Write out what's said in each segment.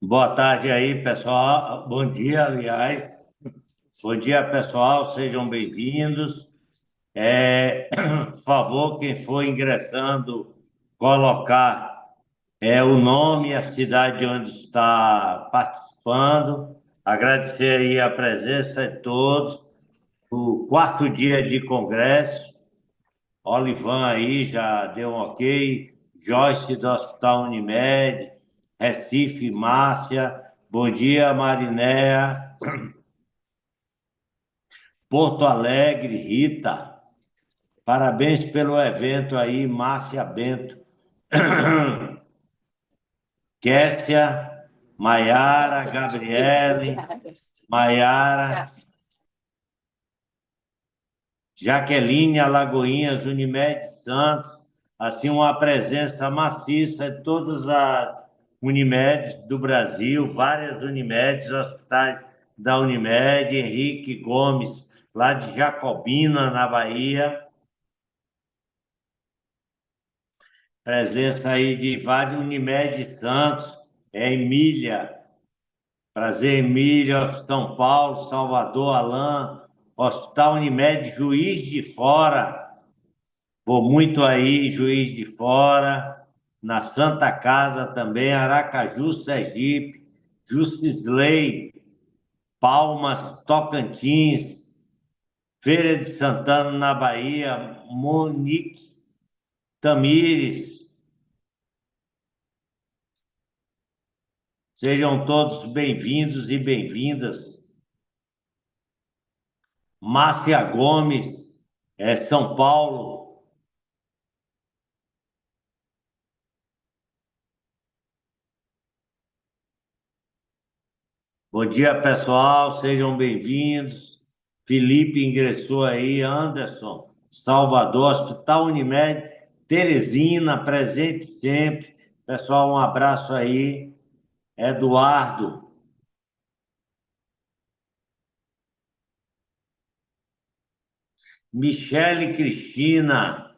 Boa tarde aí, pessoal. Bom dia, aliás. Bom dia, pessoal. Sejam bem-vindos. Por favor, quem for ingressando, colocar o nome e a cidade onde está participando. Agradecer aí a presença de todos. O quarto dia de congresso. Olivan aí já deu um ok. Joyce do Hospital Unimed. Recife, Márcia. Bom dia, Marinéia. Porto Alegre, Rita. Parabéns pelo evento aí, Márcia Bento. Kessia, Maiara, Gabriele, Maiara, Jaqueline, Alagoinhas, Unimed Santos. Assim, uma presença maciça de todas as Unimedes do Brasil, várias Unimedes, hospitais da Unimed, Henrique Gomes, lá de Jacobina, na Bahia. Presença aí de vários Unimed Santos, Emília, prazer, Emília, São Paulo, Salvador, Alain, Hospital Unimed, Juiz de Fora, vou muito aí, Juiz de Fora, na Santa Casa também, Aracaju, Sergipe, Justisley, Palmas, Tocantins, Feira de Santana, na Bahia, Monique, Tamires. Sejam todos bem-vindos e bem-vindas. Márcia Gomes, São Paulo. Bom dia, pessoal, sejam bem-vindos. Felipe ingressou aí, Anderson, Salvador, Hospital Unimed, Teresina, presente sempre. Pessoal, um abraço aí. Eduardo. Michele Cristina.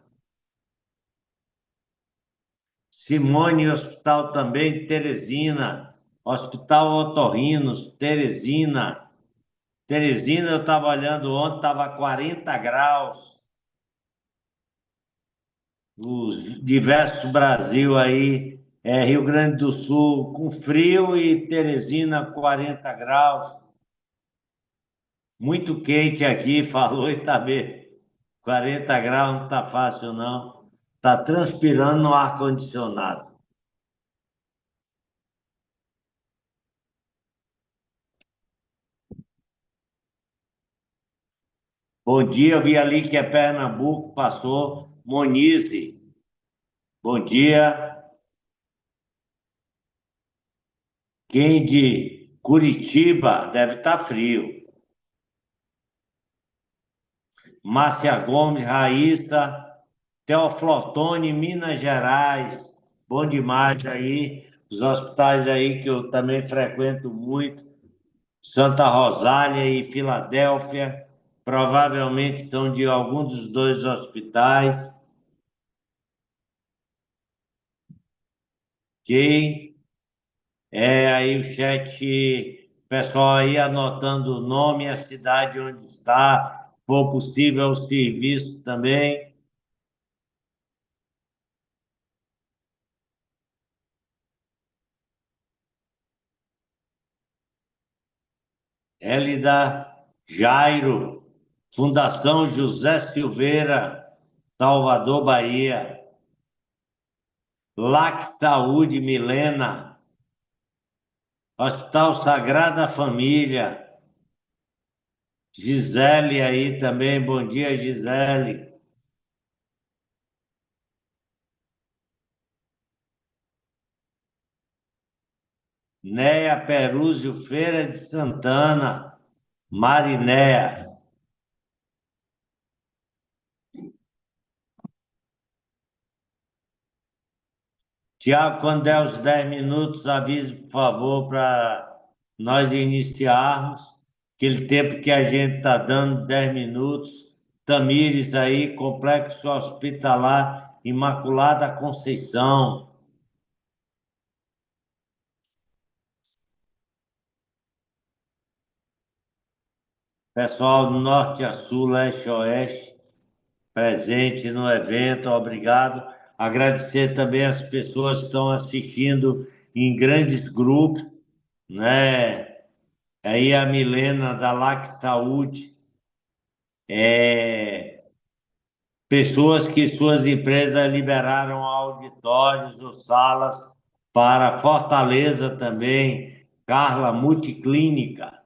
Simone, Hospital também, Teresina. Hospital Otorrinos, Teresina. Teresina, eu estava olhando ontem, estava 40 graus. Os diversos Brasil aí, Rio Grande do Sul com frio e Teresina 40 graus. Muito quente aqui, falou e tá bem. 40 graus não tá fácil, não. Tá transpirando no ar-condicionado. Bom dia, eu vi ali que é Pernambuco, passou. Monize, bom dia. Quem de Curitiba deve estar frio. Márcia Gomes, Raíssa, Teoflotone, Minas Gerais. Bom demais aí. Os hospitais aí que eu também frequento muito. Santa Rosália e Filadélfia. Provavelmente são de algum dos dois hospitais. Ok? Aí o chat, pessoal aí anotando o nome e a cidade onde está, se for possível o serviço também. Hélida Jairo, Fundação José Silveira, Salvador, Bahia. LAC Saúde Milena, Hospital Sagrada Família, Gisele aí também, bom dia, Gisele. Néia Perúzio Feira de Santana, Marinéia. Tiago, quando der os 10 minutos, avise, por favor, para nós iniciarmos. Aquele tempo que a gente está dando, 10 minutos. Tamires aí, Complexo Hospitalar Imaculada Conceição. Pessoal do Norte a Sul, Leste a Oeste, presente no evento, obrigado. Agradecer também as pessoas que estão assistindo em grandes grupos, né? Aí a Milena da LAC Saúde, pessoas que suas empresas liberaram auditórios ou salas para Fortaleza também, Carla Multiclínica,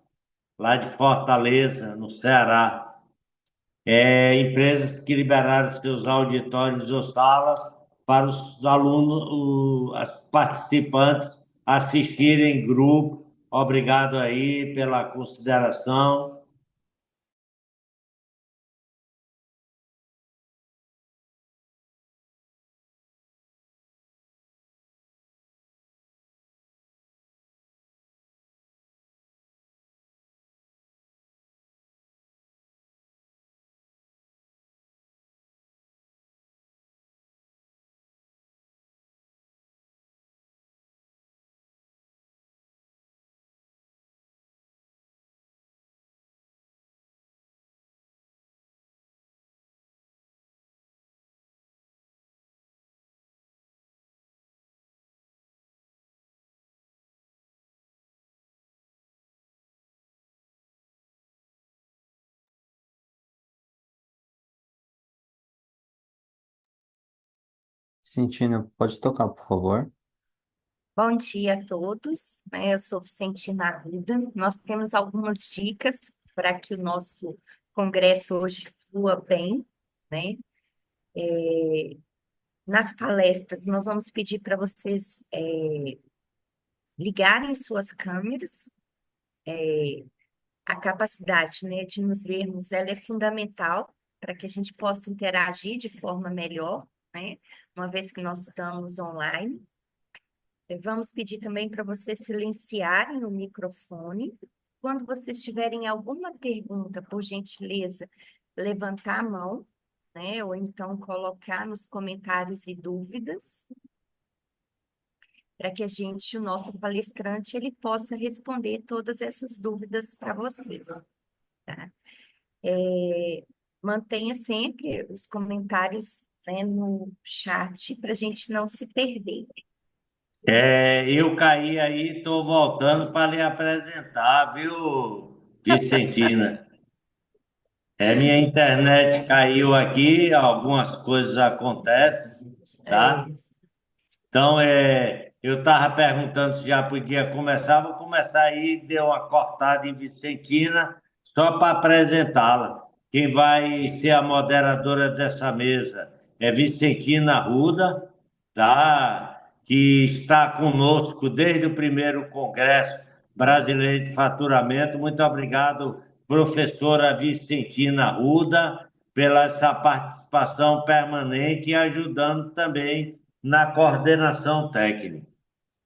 lá de Fortaleza, no Ceará. Empresas que liberaram seus auditórios ou salas para os alunos, os participantes assistirem em grupo. Obrigado aí pela consideração. Vicentina, pode tocar, por favor? Bom dia a todos, né? Eu sou Vicentina Arruda. Nós temos algumas dicas para que o nosso congresso hoje flua bem, né? Nas palestras, nós vamos pedir para vocês ligarem suas câmeras. A capacidade, né, de nos vermos, ela é fundamental para que a gente possa interagir de forma melhor, né? Uma vez que nós estamos online. Vamos pedir também para vocês silenciarem o microfone. Quando vocês tiverem alguma pergunta, por gentileza, levantar a mão, né? Ou então colocar nos comentários e dúvidas, para que a gente, o nosso palestrante, ele possa responder todas essas dúvidas para vocês, tá? Mantenha sempre os comentários, né, no chat para a gente não se perder. Eu caí aí, estou voltando para lhe apresentar, viu, Vicentina? Minha internet caiu aqui, algumas coisas acontecem, tá? É, Então, eu estava perguntando se já podia começar. Vou começar aí, deu uma cortada em Vicentina, só para apresentá-la. Quem vai ser a moderadora dessa mesa é Vicentina Arruda, tá? Que está conosco desde o primeiro Congresso Brasileiro de Faturamento. Muito obrigado, professora Vicentina Arruda, pela essa participação permanente e ajudando também na coordenação técnica.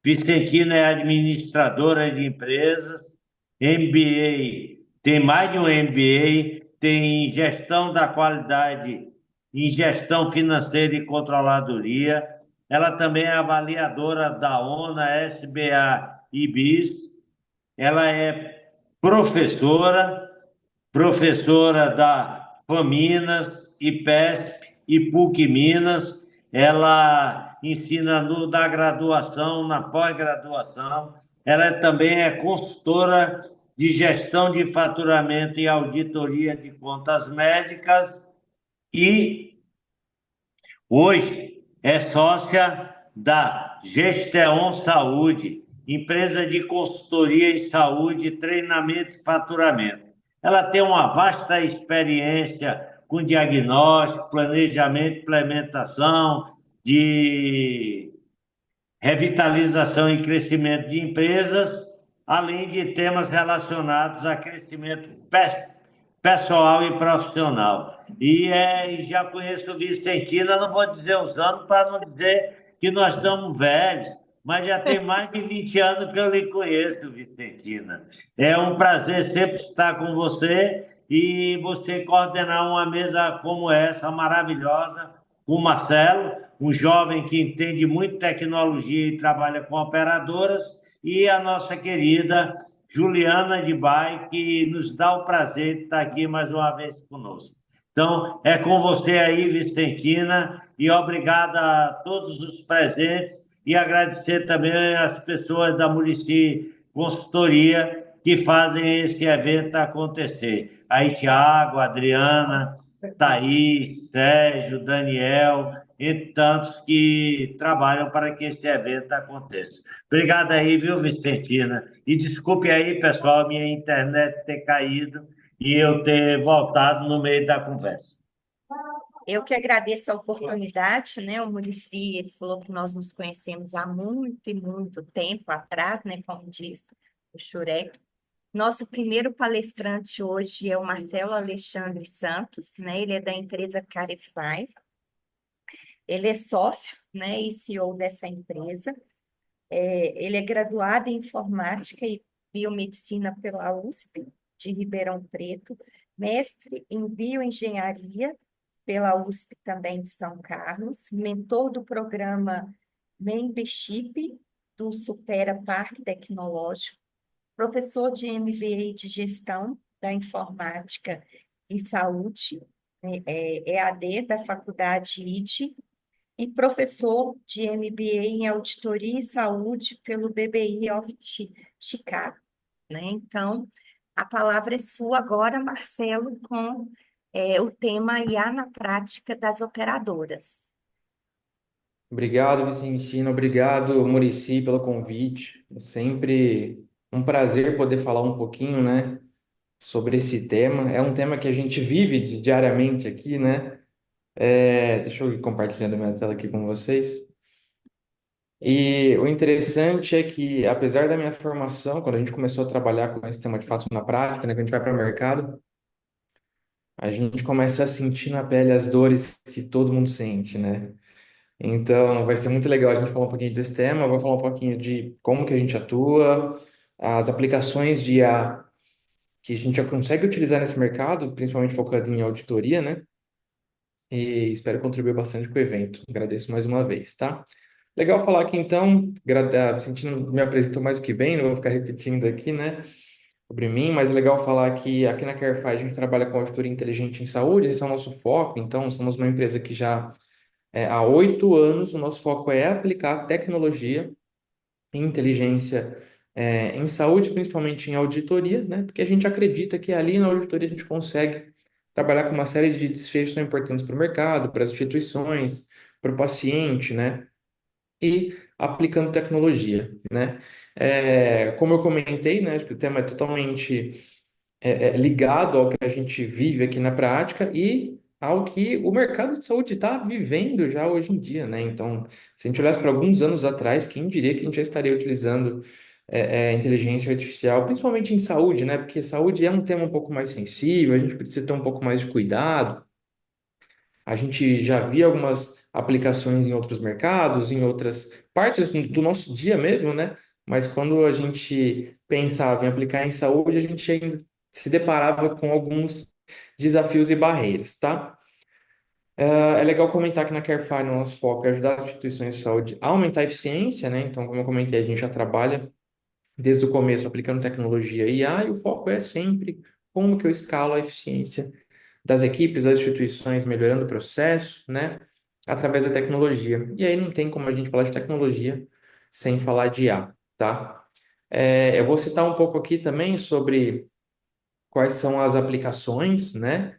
Vicentina é administradora de empresas, MBA, tem mais de um MBA, tem gestão da qualidade, em gestão financeira e controladoria. Ela também é avaliadora da ONA, SBA e BIS. Ela é professora, professora da FAMINAS, IPESP e PUC Minas. Ela ensina na graduação, na pós-graduação. Ela também é consultora de gestão de faturamento e auditoria de contas médicas e hoje é sócia da Gesteon Saúde, empresa de consultoria em saúde, treinamento e faturamento. Ela tem uma vasta experiência com diagnóstico, planejamento, implementação de revitalização e crescimento de empresas, além de temas relacionados a crescimento pessoal e profissional. E já conheço o Vicentina, não vou dizer os anos para não dizer que nós estamos velhos, mas já tem mais de 20 anos que eu lhe conheço, Vicentina. É um prazer sempre estar com você e você coordenar uma mesa como essa, maravilhosa, com o Marcelo, um jovem que entende muito tecnologia e trabalha com operadoras, e a nossa querida Juliana de Bai, que nos dá o prazer de estar aqui mais uma vez conosco. Então, é com você aí, Vicentina, e obrigado a todos os presentes, e agradecer também às pessoas da Murici Consultoria que fazem esse evento acontecer. Aí, Tiago, Adriana, Thaís, Sérgio, Daniel, e tantos que trabalham para que esse evento aconteça. Obrigado aí, viu, Vicentina? E desculpe aí, pessoal, minha internet ter caído e eu ter voltado no meio da conversa. Eu que agradeço a oportunidade, né? O Muricy, ele falou que nós nos conhecemos há muito e muito tempo atrás, né? Como diz o Xurek. Nosso primeiro palestrante hoje é o Marcelo Alexandre Santos, né? Ele é da empresa Carify. Ele é sócio, né? E CEO dessa empresa. Ele é graduado em informática e biomedicina pela USP de Ribeirão Preto, mestre em bioengenharia pela USP também de São Carlos, mentor do programa Membership do Supera Parque Tecnológico, professor de MBA de Gestão da Informática e Saúde, EAD da Faculdade IDE, e professor de MBA em Auditoria e Saúde pelo BBI of Chicago, né? Então, a palavra é sua agora, Marcelo, com o tema IA na prática das operadoras. Obrigado, Vicentina. Obrigado, Muricy, pelo convite. É sempre um prazer poder falar um pouquinho, né, sobre esse tema. É um tema que a gente vive diariamente aqui, né? Deixa eu ir compartilhando minha tela aqui com vocês. E o interessante é que, apesar da minha formação, quando a gente começou a trabalhar com esse tema de fato na prática, né, quando a gente vai para o mercado, a gente começa a sentir na pele as dores que todo mundo sente, né? Então, vai ser muito legal a gente falar um pouquinho desse tema. Eu vou falar um pouquinho de como que a gente atua, as aplicações de IA que a gente já consegue utilizar nesse mercado, principalmente focado em auditoria, né? E espero contribuir bastante com o evento. Agradeço mais uma vez, tá? Legal falar aqui então, sentindo me apresentou mais do que bem, não vou ficar repetindo aqui, né? Sobre mim, mas é legal falar que aqui na Carefy a gente trabalha com auditoria inteligente em saúde, esse é o nosso foco, então somos uma empresa que já há 8 anos, o nosso foco é aplicar tecnologia e inteligência em saúde, principalmente em auditoria, né? Porque a gente acredita que ali na auditoria a gente consegue trabalhar com uma série de desfechos que são importantes para o mercado, para as instituições, para o paciente, né? E aplicando tecnologia, né? Como eu comentei, né? Acho que o tema é totalmente ligado ao que a gente vive aqui na prática e ao que o mercado de saúde está vivendo já hoje em dia, né? Então, se a gente olhasse para alguns anos atrás, quem diria que a gente já estaria utilizando inteligência artificial, principalmente em saúde, né? Porque saúde é um tema um pouco mais sensível, a gente precisa ter um pouco mais de cuidado. A gente já via algumas aplicações em outros mercados, em outras partes do nosso dia mesmo, né? Mas quando a gente pensava em aplicar em saúde, a gente ainda se deparava com alguns desafios e barreiras, tá? É legal comentar que na Carefy o nosso foco é ajudar as instituições de saúde a aumentar a eficiência, né? Então, como eu comentei, a gente já trabalha desde o começo aplicando tecnologia e IA, e o foco é sempre como que eu escalo a eficiência das equipes, das instituições, melhorando o processo, né? Através da tecnologia. E aí não tem como a gente falar de tecnologia sem falar de IA, tá? Eu vou citar um pouco aqui também sobre quais são as aplicações, né?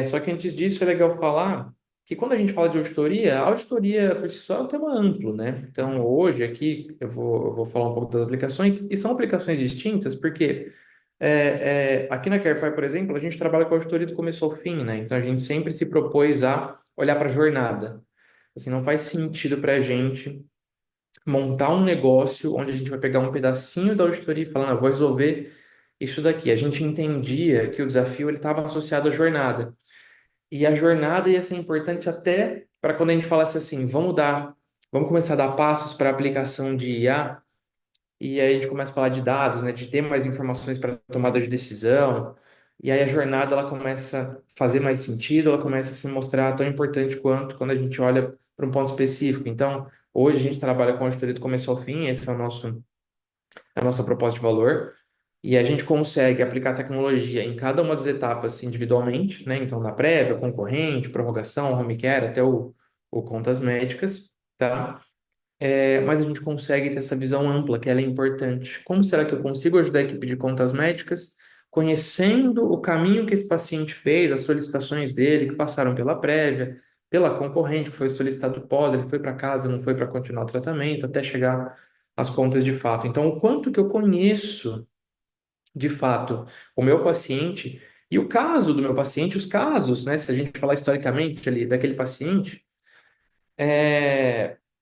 Só que antes disso é legal falar que quando a gente fala de auditoria, a auditoria por si só é um tema amplo, né? Então hoje aqui eu vou falar um pouco das aplicações, e são aplicações distintas porque Aqui na Carefy, por exemplo, a gente trabalha com auditoria do começo ao fim, né? Então a gente sempre se propôs a olhar para a jornada. Assim, não faz sentido para a gente montar um negócio onde a gente vai pegar um pedacinho da auditoria e falar, não, eu vou resolver isso daqui. A gente entendia que o desafio ele estava associado à jornada. E a jornada ia ser importante até para quando a gente falasse assim, vamos começar a dar passos para a aplicação de IA, e aí a gente começa a falar de dados, né, de ter mais informações para tomada de decisão, e aí a jornada ela começa a fazer mais sentido, ela começa a se mostrar tão importante quanto quando a gente olha para um ponto específico. Então, hoje a gente trabalha com auditoria do começo ao fim, esse é a nossa proposta de valor, e a gente consegue aplicar tecnologia em cada uma das etapas individualmente, né? Então, na prévia, concorrente, prorrogação, home care, até o contas médicas, tá? Mas a gente consegue ter essa visão ampla, que ela é importante. Como será que eu consigo ajudar a equipe de contas médicas, conhecendo o caminho que esse paciente fez, as solicitações dele, que passaram pela prévia, pela concorrente, que foi solicitado pós, ele foi para casa, não foi para continuar o tratamento, até chegar às contas de fato. Então, o quanto que eu conheço, de fato, o meu paciente e o caso do meu paciente, os casos, né, se a gente falar historicamente ali daquele paciente,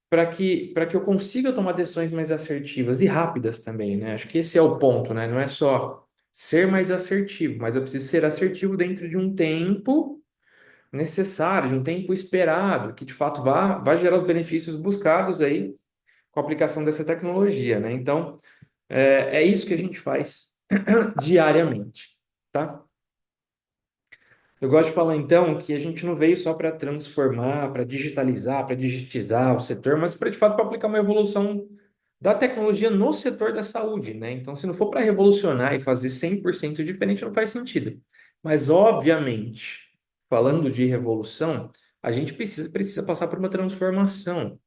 para que eu consiga tomar decisões mais assertivas e rápidas também, né? Acho que esse é o ponto, né? Não é só ser mais assertivo, mas eu preciso ser assertivo dentro de um tempo necessário, de um tempo esperado, que de fato vá gerar os benefícios buscados aí com a aplicação dessa tecnologia, né? Então, é isso que a gente faz diariamente, tá? Eu gosto de falar, então, que a gente não veio só para transformar, para digitalizar, para digitizar o setor, mas para, de fato, para aplicar uma evolução da tecnologia no setor da saúde, né? Então, se não for para revolucionar e fazer 100% diferente, não faz sentido. Mas, obviamente, falando de revolução, a gente precisa passar por uma transformação.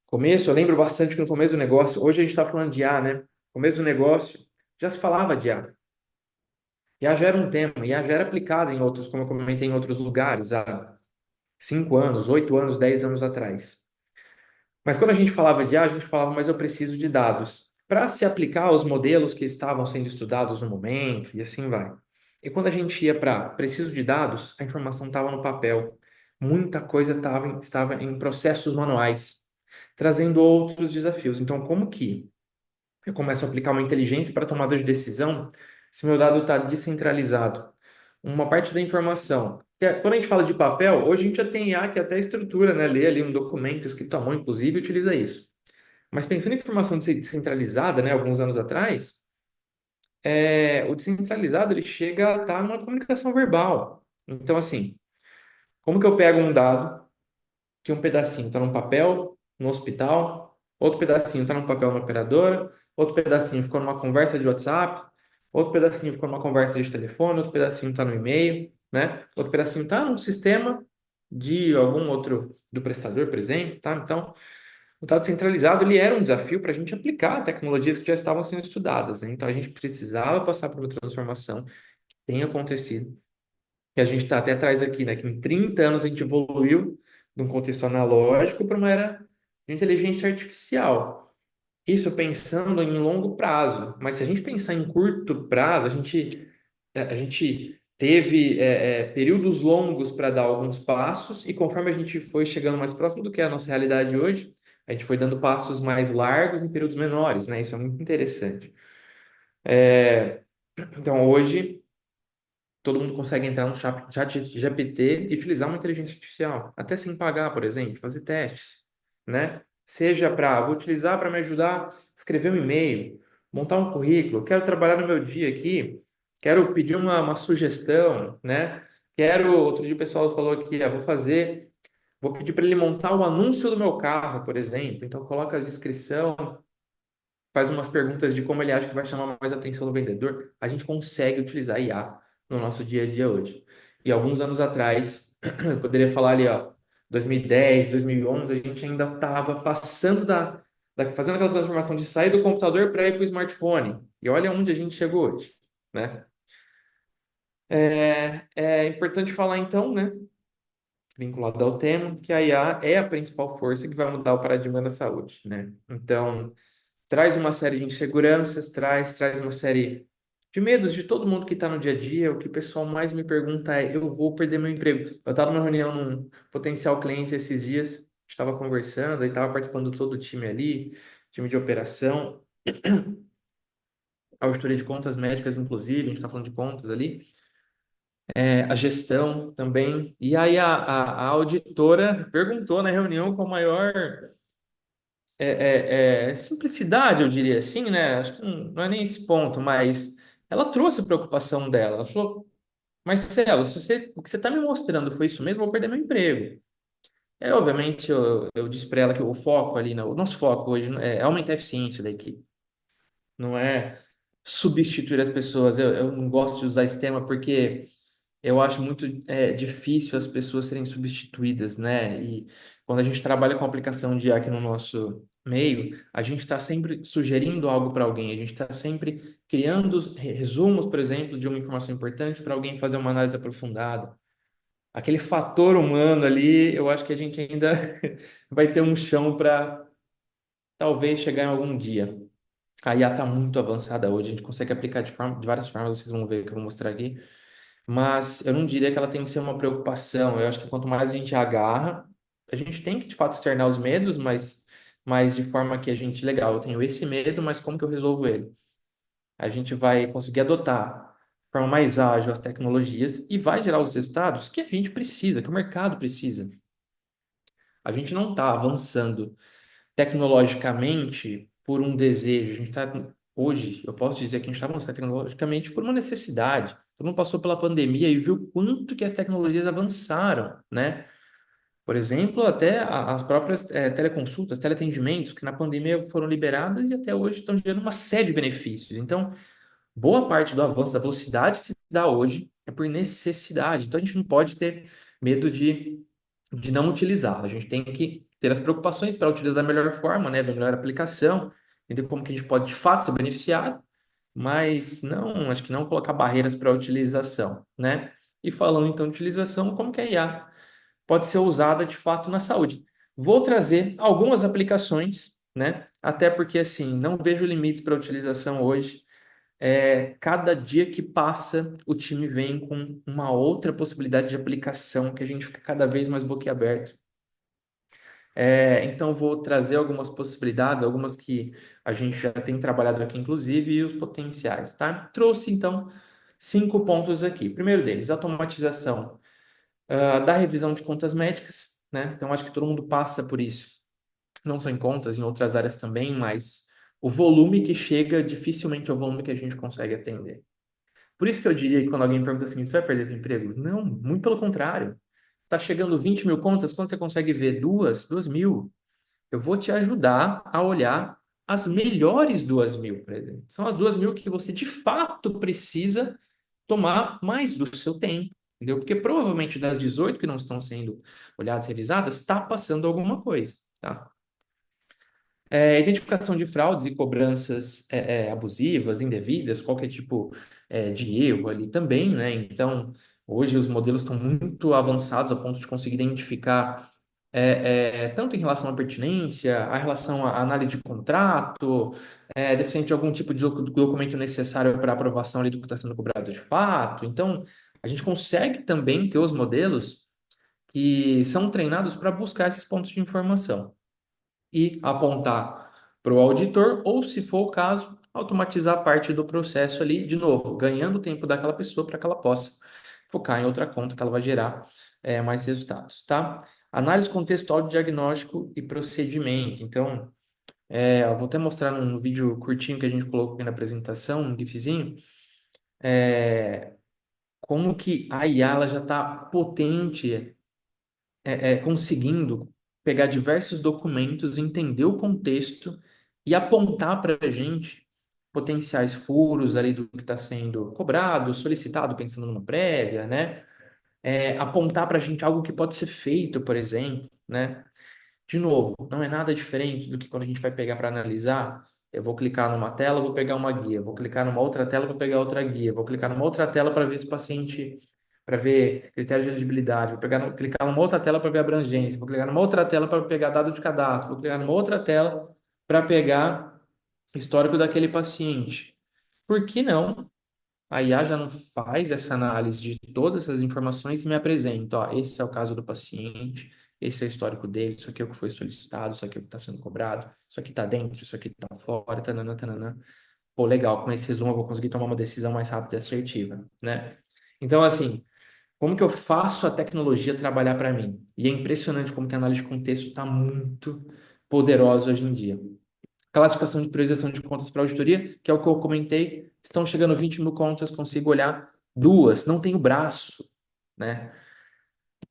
Começo, eu lembro bastante que no começo do negócio, hoje a gente está falando de IA, né? No começo do negócio, já se falava de IA. IA já era um tema, IA já era aplicado em outros, como eu comentei, em outros lugares, há 5 anos, 8 anos, 10 anos atrás. Mas quando a gente falava de IA, a gente falava, mas eu preciso de dados para se aplicar aos modelos que estavam sendo estudados no momento, e assim vai. E quando a gente ia para preciso de dados, a informação estava no papel. Muita coisa estava em processos manuais, trazendo outros desafios. Então, como que eu começo a aplicar uma inteligência para tomada de decisão se meu dado está descentralizado? Uma parte da informação. Quando a gente fala de papel, hoje a gente já tem IA que até estrutura, né? Lê ali um documento escrito à mão, inclusive, e utiliza isso. Mas pensando em informação descentralizada, né, alguns anos atrás, o descentralizado ele chega a estar numa comunicação verbal. Então, assim, como que eu pego um dado que um pedacinho está num papel, no hospital, outro pedacinho está num papel na operadora, outro pedacinho ficou numa conversa de WhatsApp, outro pedacinho ficou numa conversa de telefone, outro pedacinho está no e-mail, né? Outro pedacinho está num sistema de algum outro do prestador, por exemplo, tá? Então, o dado centralizado ele era um desafio para a gente aplicar tecnologias que já estavam sendo estudadas, né? Então, a gente precisava passar por uma transformação que tem acontecido que a gente está até atrás aqui, né? Que em 30 anos a gente evoluiu de um contexto analógico para uma era de inteligência artificial. Isso pensando em longo prazo. Mas se a gente pensar em curto prazo, a gente teve períodos longos para dar alguns passos e conforme a gente foi chegando mais próximo do que é a nossa realidade hoje, a gente foi dando passos mais largos em períodos menores, né? Isso é muito interessante. Então, hoje todo mundo consegue entrar no chat GPT e utilizar uma inteligência artificial, até sem pagar, por exemplo, fazer testes, né? Seja vou utilizar para me ajudar a escrever um e-mail, montar um currículo, quero trabalhar no meu dia aqui, quero pedir uma sugestão, né? Outro dia o pessoal falou aqui, vou pedir para ele montar o anúncio do meu carro, por exemplo. Então coloca a descrição, faz umas perguntas de como ele acha que vai chamar mais atenção do vendedor, a gente consegue utilizar IA no nosso dia a dia hoje. E alguns anos atrás, eu poderia falar ali, ó, 2010, 2011, a gente ainda estava passando fazendo aquela transformação de sair do computador para ir para o smartphone. E olha onde a gente chegou hoje, né? É importante falar então, né, vinculado ao tema, que a IA é a principal força que vai mudar o paradigma da saúde, né? Então, traz uma série de inseguranças, traz uma série de medos de todo mundo que está no dia a dia. O que o pessoal mais me pergunta é: eu vou perder meu emprego? Eu estava numa reunião num potencial cliente esses dias, estava conversando, e estava participando todo o time ali, time de operação, auditoria de contas médicas, inclusive, a gente está falando de contas ali, a gestão também. E aí a auditora perguntou na reunião com a maior simplicidade, eu diria assim, né? Acho que não é nem esse ponto, mas ela trouxe a preocupação dela. Ela falou: Marcelo, se o que você está me mostrando foi isso mesmo, eu vou perder meu emprego. Obviamente, eu disse para ela que o foco ali, o nosso foco hoje é aumentar a eficiência da equipe, não é substituir as pessoas. Eu não gosto de usar esse tema porque eu acho muito difícil as pessoas serem substituídas, né? E quando a gente trabalha com aplicação de IA aqui no nosso meio, a gente está sempre sugerindo algo para alguém, a gente está sempre criando resumos, por exemplo, de uma informação importante para alguém fazer uma análise aprofundada. Aquele fator humano ali, eu acho que a gente ainda vai ter um chão para talvez chegar em algum dia. A IA está muito avançada hoje, a gente consegue aplicar de várias formas, vocês vão ver que eu vou mostrar aqui. Mas eu não diria que ela tem que ser uma preocupação. Eu acho que quanto mais a gente agarra, a gente tem que de fato externar os medos, mas de forma que a gente, legal, eu tenho esse medo, mas como que eu resolvo ele? A gente vai conseguir adotar de forma mais ágil as tecnologias e vai gerar os resultados que a gente precisa, que o mercado precisa. A gente não está avançando tecnologicamente por um desejo. A gente está, hoje, eu posso dizer que a gente está avançando tecnologicamente por uma necessidade. Todo mundo passou pela pandemia e viu quanto que as tecnologias avançaram, né? Por exemplo, até as próprias teleconsultas, teleatendimentos, que na pandemia foram liberadas e até hoje estão gerando uma série de benefícios. Então, boa parte do avanço da velocidade que se dá hoje é por necessidade. Então, a gente não pode ter medo de não utilizar. A gente tem que ter as preocupações para utilizar da melhor forma, né, da melhor aplicação, entender como que a gente pode de fato ser beneficiado, mas não, acho que não colocar barreiras para a utilização, né? E falando então de utilização, como que a IA pode ser usada de fato na saúde? Vou trazer algumas aplicações, né? Até porque assim, não vejo limites para a utilização hoje. Cada dia que passa, o time vem com uma outra possibilidade de aplicação que a gente fica cada vez mais boquiaberto. Então, vou trazer algumas possibilidades, algumas que a gente já tem trabalhado aqui, inclusive, e os potenciais, tá? Trouxe, então, 5 pontos aqui. Primeiro deles, automatização da revisão de contas médicas, né? Então, acho que todo mundo passa por isso, não só em contas, em outras áreas também, mas o volume que chega dificilmente é o volume que a gente consegue atender. Por isso que eu diria que quando alguém pergunta assim, você vai perder seu emprego? Não, muito pelo contrário. Tá chegando 20 mil contas, quando você consegue ver 2.000, eu vou te ajudar a olhar as melhores 2.000, por exemplo. São as 2.000 que você de fato precisa tomar mais do seu tempo, entendeu? Porque provavelmente das 18 que não estão sendo olhadas, revisadas, está passando alguma coisa, tá? Identificação de fraudes e cobranças abusivas, indevidas, qualquer tipo de erro ali também, né? Então, hoje os modelos estão muito avançados a ponto de conseguir identificar tanto em relação à pertinência, a relação à análise de contrato, deficiência de algum tipo de documento necessário para aprovação ali do que está sendo cobrado de fato. Então, a gente consegue também ter os modelos que são treinados para buscar esses pontos de informação e apontar para o auditor, ou, se for o caso, automatizar parte do processo ali, de novo, ganhando o tempo daquela pessoa para que ela possa focar em outra conta que ela vai gerar mais resultados, tá? Análise contextual de diagnóstico e procedimento. Então, eu vou até mostrar num vídeo curtinho que a gente colocou aqui na apresentação, um gifzinho, como que a IA ela já está potente conseguindo pegar diversos documentos, entender o contexto e apontar para a gente potenciais furos ali do que está sendo cobrado, solicitado, pensando numa prévia, né? Apontar para a gente algo que pode ser feito, por exemplo, né? De novo, não é nada diferente do que quando a gente vai pegar para analisar. Eu vou clicar numa tela, vou pegar uma guia, vou clicar numa outra tela para pegar outra guia, vou clicar numa outra tela para ver se o paciente, para ver critérios de elegibilidade, vou clicar numa outra tela para ver abrangência, vou clicar numa outra tela para pegar dado de cadastro, vou clicar numa outra tela para pegar histórico daquele paciente. Por que não a IA já não faz essa análise de todas essas informações e me apresenta, ó, esse é o caso do paciente, esse é o histórico dele, isso aqui é o que foi solicitado, isso aqui é o que está sendo cobrado, isso aqui está dentro, isso aqui está fora, tananã, tananã. Pô, legal, com esse resumo eu vou conseguir tomar uma decisão mais rápida e assertiva, né? Então, assim, como que eu faço a tecnologia trabalhar para mim? E é impressionante como que a análise de contexto está muito poderosa hoje em dia. Classificação de priorização de contas para auditoria, que é o que eu comentei, estão chegando 20 mil contas, consigo olhar duas, não tenho braço, né?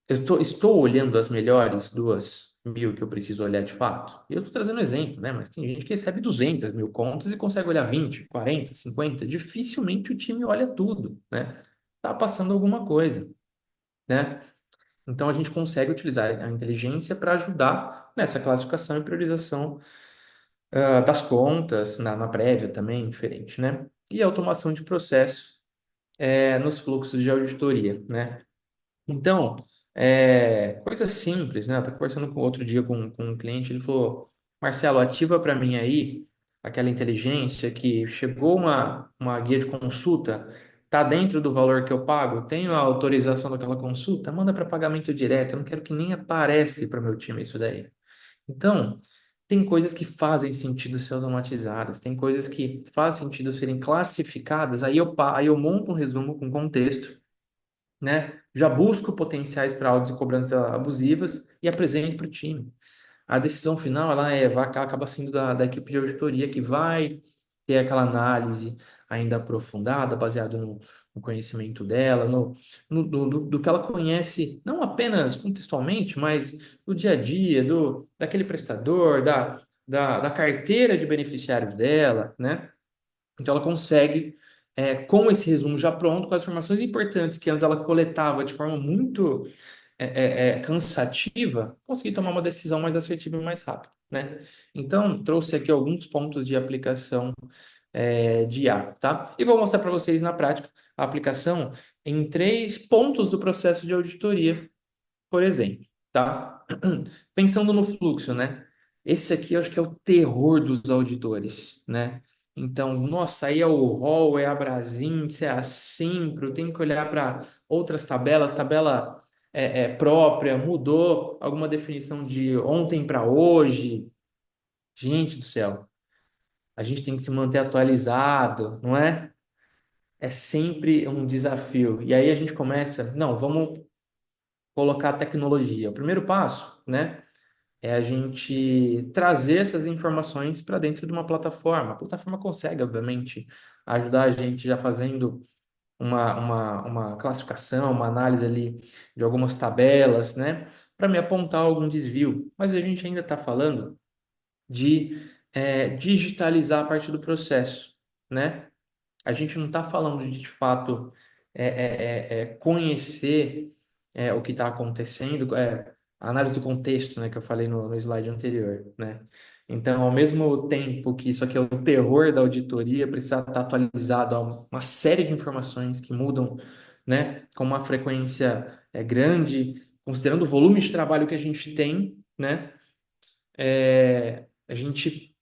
Estou olhando as melhores 2.000 que eu preciso olhar de fato. E eu estou trazendo exemplo, né? Mas tem gente que recebe 200 mil contas e consegue olhar 20, 40, 50. Dificilmente o time olha tudo, né? Tá passando alguma coisa, né? Então a gente consegue utilizar a inteligência para ajudar nessa classificação e priorização das contas, na prévia também, diferente, né? E automação de processo nos fluxos de auditoria, né? Então, coisa simples, né? Eu estava conversando outro dia com um cliente, ele falou, Marcelo, ativa para mim aí aquela inteligência que chegou uma guia de consulta, tá dentro do valor que eu pago, tenho a autorização daquela consulta, manda para pagamento direto, eu não quero que nem aparece para o meu time isso daí. Então, tem coisas que fazem sentido ser automatizadas, tem coisas que fazem sentido serem classificadas, aí eu monto um resumo com contexto, né? Já busco potenciais fraudes e cobranças abusivas e apresento para o time. A decisão final, acaba sendo da equipe de auditoria que vai ter aquela análise ainda aprofundada, baseado no conhecimento dela, do que ela conhece, não apenas contextualmente, mas do dia a dia, daquele prestador, da carteira de beneficiários dela, né? Então, ela consegue, com esse resumo já pronto, com as informações importantes que antes ela coletava de forma muito cansativa, conseguir tomar uma decisão mais assertiva e mais rápida, né? Então, trouxe aqui alguns pontos de aplicação de IA, tá? E vou mostrar para vocês na prática a aplicação em 3 pontos do processo de auditoria, por exemplo, tá? Pensando no fluxo, né? Esse aqui eu acho que é o terror dos auditores, né? Então, nossa, aí é o rol, é a Brasint, é a Simpro, tem que olhar para outras tabelas, tabela própria, mudou alguma definição de ontem para hoje. Gente do céu, a gente tem que se manter atualizado, não é? É sempre um desafio. E aí a gente começa, não, vamos colocar a tecnologia. O primeiro passo, né? É a gente trazer essas informações para dentro de uma plataforma. A plataforma consegue, obviamente, ajudar a gente já fazendo uma classificação, uma análise ali de algumas tabelas, né, para me apontar algum desvio. Mas a gente ainda está falando de digitalizar a parte do processo, né? A gente não está falando de fato, conhecer o que está acontecendo, a análise do contexto, né, que eu falei no slide anterior, né? Então, ao mesmo tempo que isso aqui é o terror da auditoria, precisa estar atualizado a uma série de informações que mudam, né, com uma frequência grande, considerando o volume de trabalho que a gente tem, né? A gente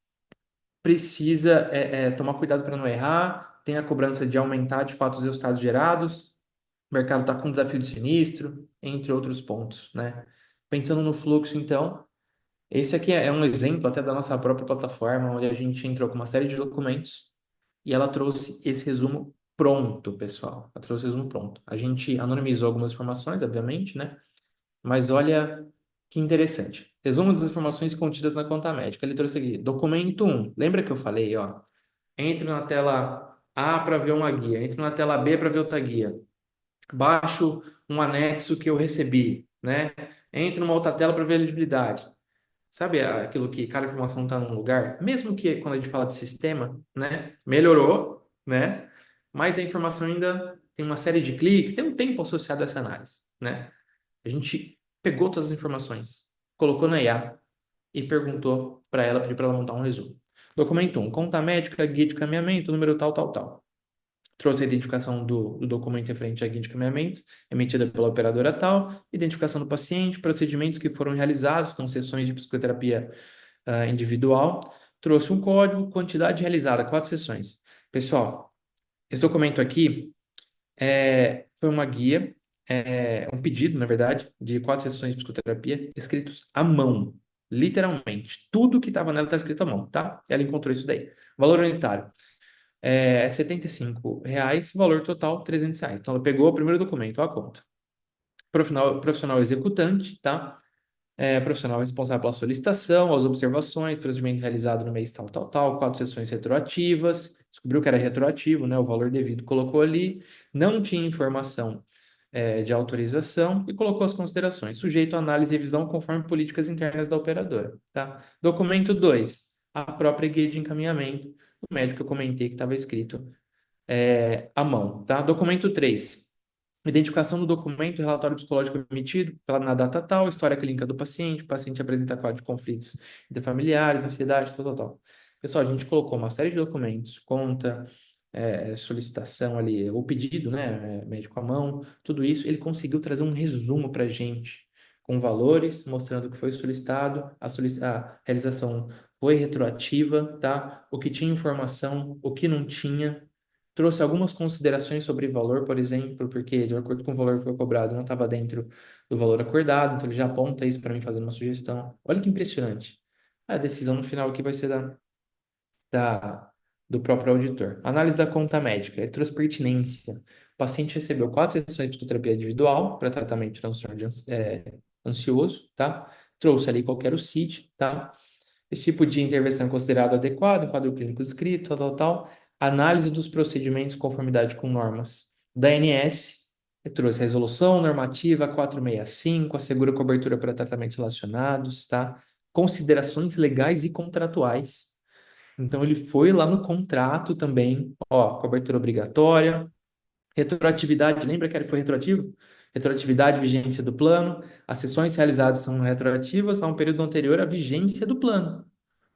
precisa tomar cuidado para não errar, tem a cobrança de aumentar de fato os resultados gerados, o mercado está com um desafio de sinistro, entre outros pontos, né? Pensando no fluxo, então, esse aqui é um exemplo até da nossa própria plataforma, onde a gente entrou com uma série de documentos e ela trouxe esse resumo pronto, pessoal. Ela trouxe o resumo pronto. A gente anonimizou algumas informações, obviamente, né? Mas olha que interessante. Resumo das informações contidas na conta médica. Ele trouxe aqui, documento 1. Lembra que eu falei, ó? Entro na tela A para ver uma guia, entro na tela B para ver outra guia. Baixo um anexo que eu recebi, né? Entro numa outra tela para ver a elegibilidade. Sabe aquilo que cada informação está num lugar? Mesmo que quando a gente fala de sistema, né? Melhorou, né? Mas a informação ainda tem uma série de cliques, tem um tempo associado a essa análise, né? A gente pegou todas as informações, colocou na IA e perguntou para ela, pediu para ela montar um resumo. Documento 1, conta médica, guia de caminhamento, número tal, tal, tal. Trouxe a identificação do documento referente à guia de caminhamento, emitida pela operadora tal, identificação do paciente, procedimentos que foram realizados, então sessões de psicoterapia individual. Trouxe um código, quantidade realizada, 4 sessões. Pessoal, Esse documento aqui foi uma guia, um pedido, na verdade, de 4 sessões de psicoterapia escritos à mão, literalmente. Tudo que estava nela está escrito à mão, tá? Ela encontrou isso daí. Valor unitário é R$ 75, valor total R$ 300. Então ela pegou o primeiro documento, ó, a conta. Profissional executante, tá? Profissional responsável pela solicitação, as observações, procedimento realizado no mês tal, tal, tal, 4 sessões retroativas, descobriu que era retroativo, né? O valor devido colocou ali, não tinha informação de autorização e colocou as considerações, sujeito a análise e revisão conforme políticas internas da operadora, tá? Documento 2, a própria guia de encaminhamento, o médico que eu comentei que estava escrito à mão, tá? Documento 3, identificação do documento e relatório psicológico emitido na data tal, história clínica do paciente, o paciente apresenta quadro de conflitos interfamiliares, ansiedade, tal, tal, tal. Pessoal, a gente colocou uma série de documentos, conta, solicitação ali, o pedido, né, médico à mão, tudo isso, ele conseguiu trazer um resumo para a gente, com valores, mostrando o que foi solicitado, a realização foi retroativa, tá? O que tinha informação, o que não tinha, trouxe algumas considerações sobre valor, por exemplo, porque de acordo com o valor que foi cobrado, não estava dentro do valor acordado, então ele já aponta isso para mim fazendo uma sugestão. Olha que impressionante. A decisão no final aqui vai ser da, do próprio auditor. Análise da conta médica. Ele trouxe pertinência. O paciente recebeu 4 sessões de psicoterapia individual para tratamento de transtorno ansioso, tá? Trouxe ali qual que era o CID, tá? Esse tipo de intervenção é considerado adequado, quadro clínico descrito, tal, tal, tal. Análise dos procedimentos de conformidade com normas da ANS, que trouxe resolução normativa 465, assegura cobertura para tratamentos relacionados, tá? Considerações legais e contratuais. Então, ele foi lá no contrato também, ó, cobertura obrigatória, retroatividade, lembra que ele foi retroativo? Retroatividade, vigência do plano. As sessões realizadas são retroativas a um período anterior à vigência do plano,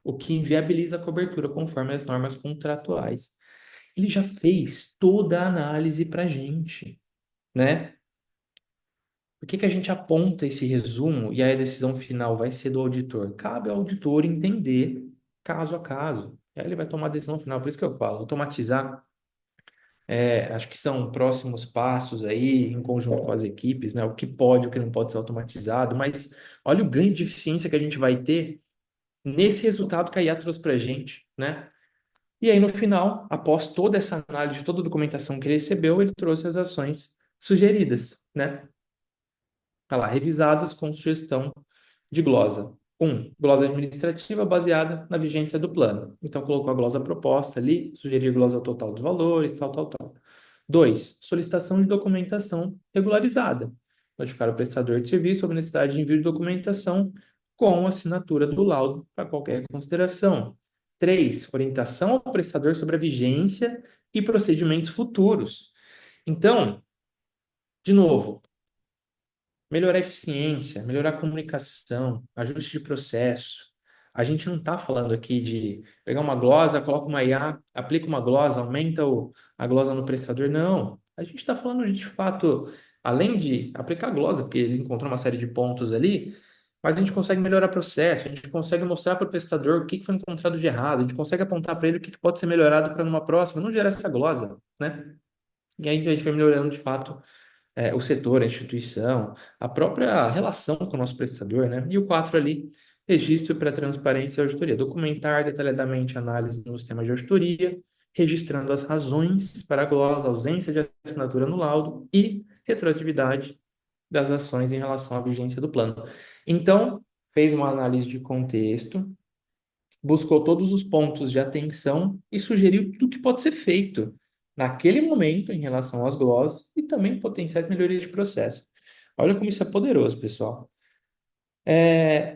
o que inviabiliza a cobertura conforme as normas contratuais. Ele já fez toda a análise para a gente, né? Por que que a gente aponta esse resumo e aí a decisão final vai ser do auditor? Cabe ao auditor entender caso a caso. E aí ele vai tomar a decisão final. Por isso que eu falo, automatizar, acho que são próximos passos aí, em conjunto com as equipes, né? O que pode, o que não pode ser automatizado, mas olha o ganho de eficiência que a gente vai ter nesse resultado que a IA trouxe para a gente, né? E aí, no final, após toda essa análise de toda a documentação que ele recebeu, ele trouxe as ações sugeridas, né? Tá lá, revisadas com sugestão de glosa. Glosa administrativa baseada na vigência do plano. Então, colocou a glosa proposta ali, sugerir glosa ao total dos valores, tal, tal, tal. 2, solicitação de documentação regularizada. Notificar o prestador de serviço sobre a necessidade de envio de documentação com assinatura do laudo para qualquer consideração. 3, orientação ao prestador sobre a vigência e procedimentos futuros. Então, de novo, melhorar a eficiência, melhorar a comunicação, ajuste de processo. A gente não está falando aqui de pegar uma glosa, coloca uma IA, aplica uma glosa, aumenta a glosa no prestador. Não. A gente está falando de fato, além de aplicar a glosa, porque ele encontrou uma série de pontos ali, mas a gente consegue melhorar o processo, a gente consegue mostrar para o prestador o que foi encontrado de errado, a gente consegue apontar para ele o que pode ser melhorado para numa próxima, não gerar essa glosa, né? E aí a gente vai melhorando de fato o setor, a instituição, a própria relação com o nosso prestador, né? E o 4 ali, registro para transparência e auditoria. Documentar detalhadamente a análise no sistema de auditoria, registrando as razões para a glosa, ausência de assinatura no laudo e retroatividade das ações em relação à vigência do plano. Então, fez uma análise de contexto, buscou todos os pontos de atenção e sugeriu tudo que pode ser feito naquele momento em relação às glosas e também potenciais melhorias de processo. Olha como isso é poderoso, pessoal.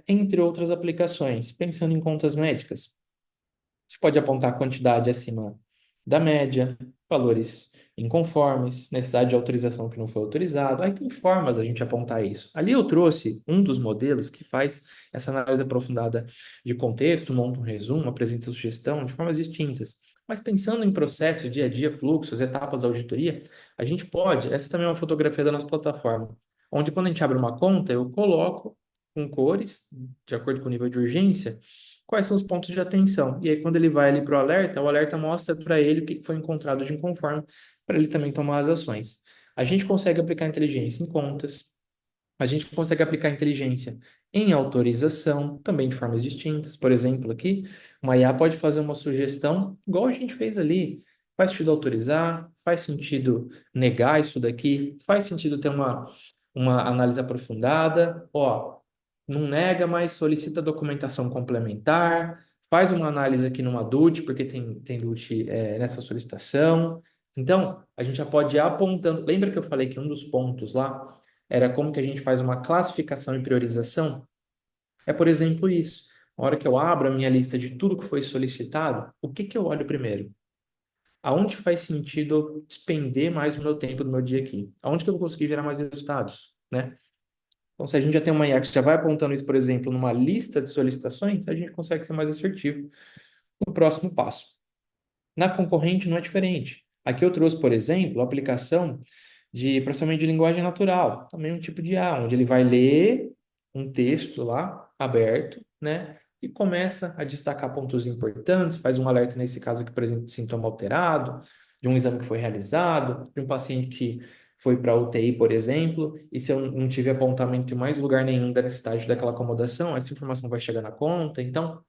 Entre outras aplicações, pensando em contas médicas, a gente pode apontar a quantidade acima da média, valores inconformes, necessidade de autorização que não foi autorizado. Aí tem formas a gente apontar isso. Ali eu trouxe um dos modelos que faz essa análise aprofundada de contexto, monta um resumo, apresenta sugestão de formas distintas. Mas pensando em processo, dia a dia, fluxos, etapas da auditoria, a gente pode, essa também é uma fotografia da nossa plataforma, onde quando a gente abre uma conta, eu coloco com cores, de acordo com o nível de urgência, quais são os pontos de atenção. E aí, quando ele vai ali para o alerta mostra para ele o que foi encontrado de inconforme, para ele também tomar as ações. A gente consegue aplicar inteligência em contas, a gente consegue aplicar inteligência em autorização, também de formas distintas. Por exemplo, aqui, uma IA pode fazer uma sugestão, igual a gente fez ali. Faz sentido autorizar? Faz sentido negar isso daqui? Faz sentido ter uma análise aprofundada? Ó, não nega, mas solicita documentação complementar. Faz uma análise aqui numa DUT, porque tem DUT nessa solicitação. Então, a gente já pode ir apontando. Lembra que eu falei que um dos pontos lá era como que a gente faz uma classificação e priorização? É, por exemplo, isso. Na hora que eu abro a minha lista de tudo que foi solicitado, o que que eu olho primeiro? Aonde faz sentido eu despender mais o meu tempo do meu dia aqui? Aonde que eu vou conseguir gerar mais resultados, né? Então, se a gente já tem uma IA que já vai apontando isso, por exemplo, numa lista de solicitações, a gente consegue ser mais assertivo no próximo passo. Na concorrente não é diferente. Aqui eu trouxe, por exemplo, a aplicação de processamento de linguagem natural, também um tipo de IA, onde ele vai ler um texto lá, aberto, né? E começa a destacar pontos importantes, faz um alerta, nesse caso aqui, por exemplo, de sintoma alterado, de um exame que foi realizado, de um paciente que foi para a UTI, por exemplo, e se eu não tive apontamento em mais lugar nenhum da necessidade daquela acomodação, essa informação vai chegar na conta. Então,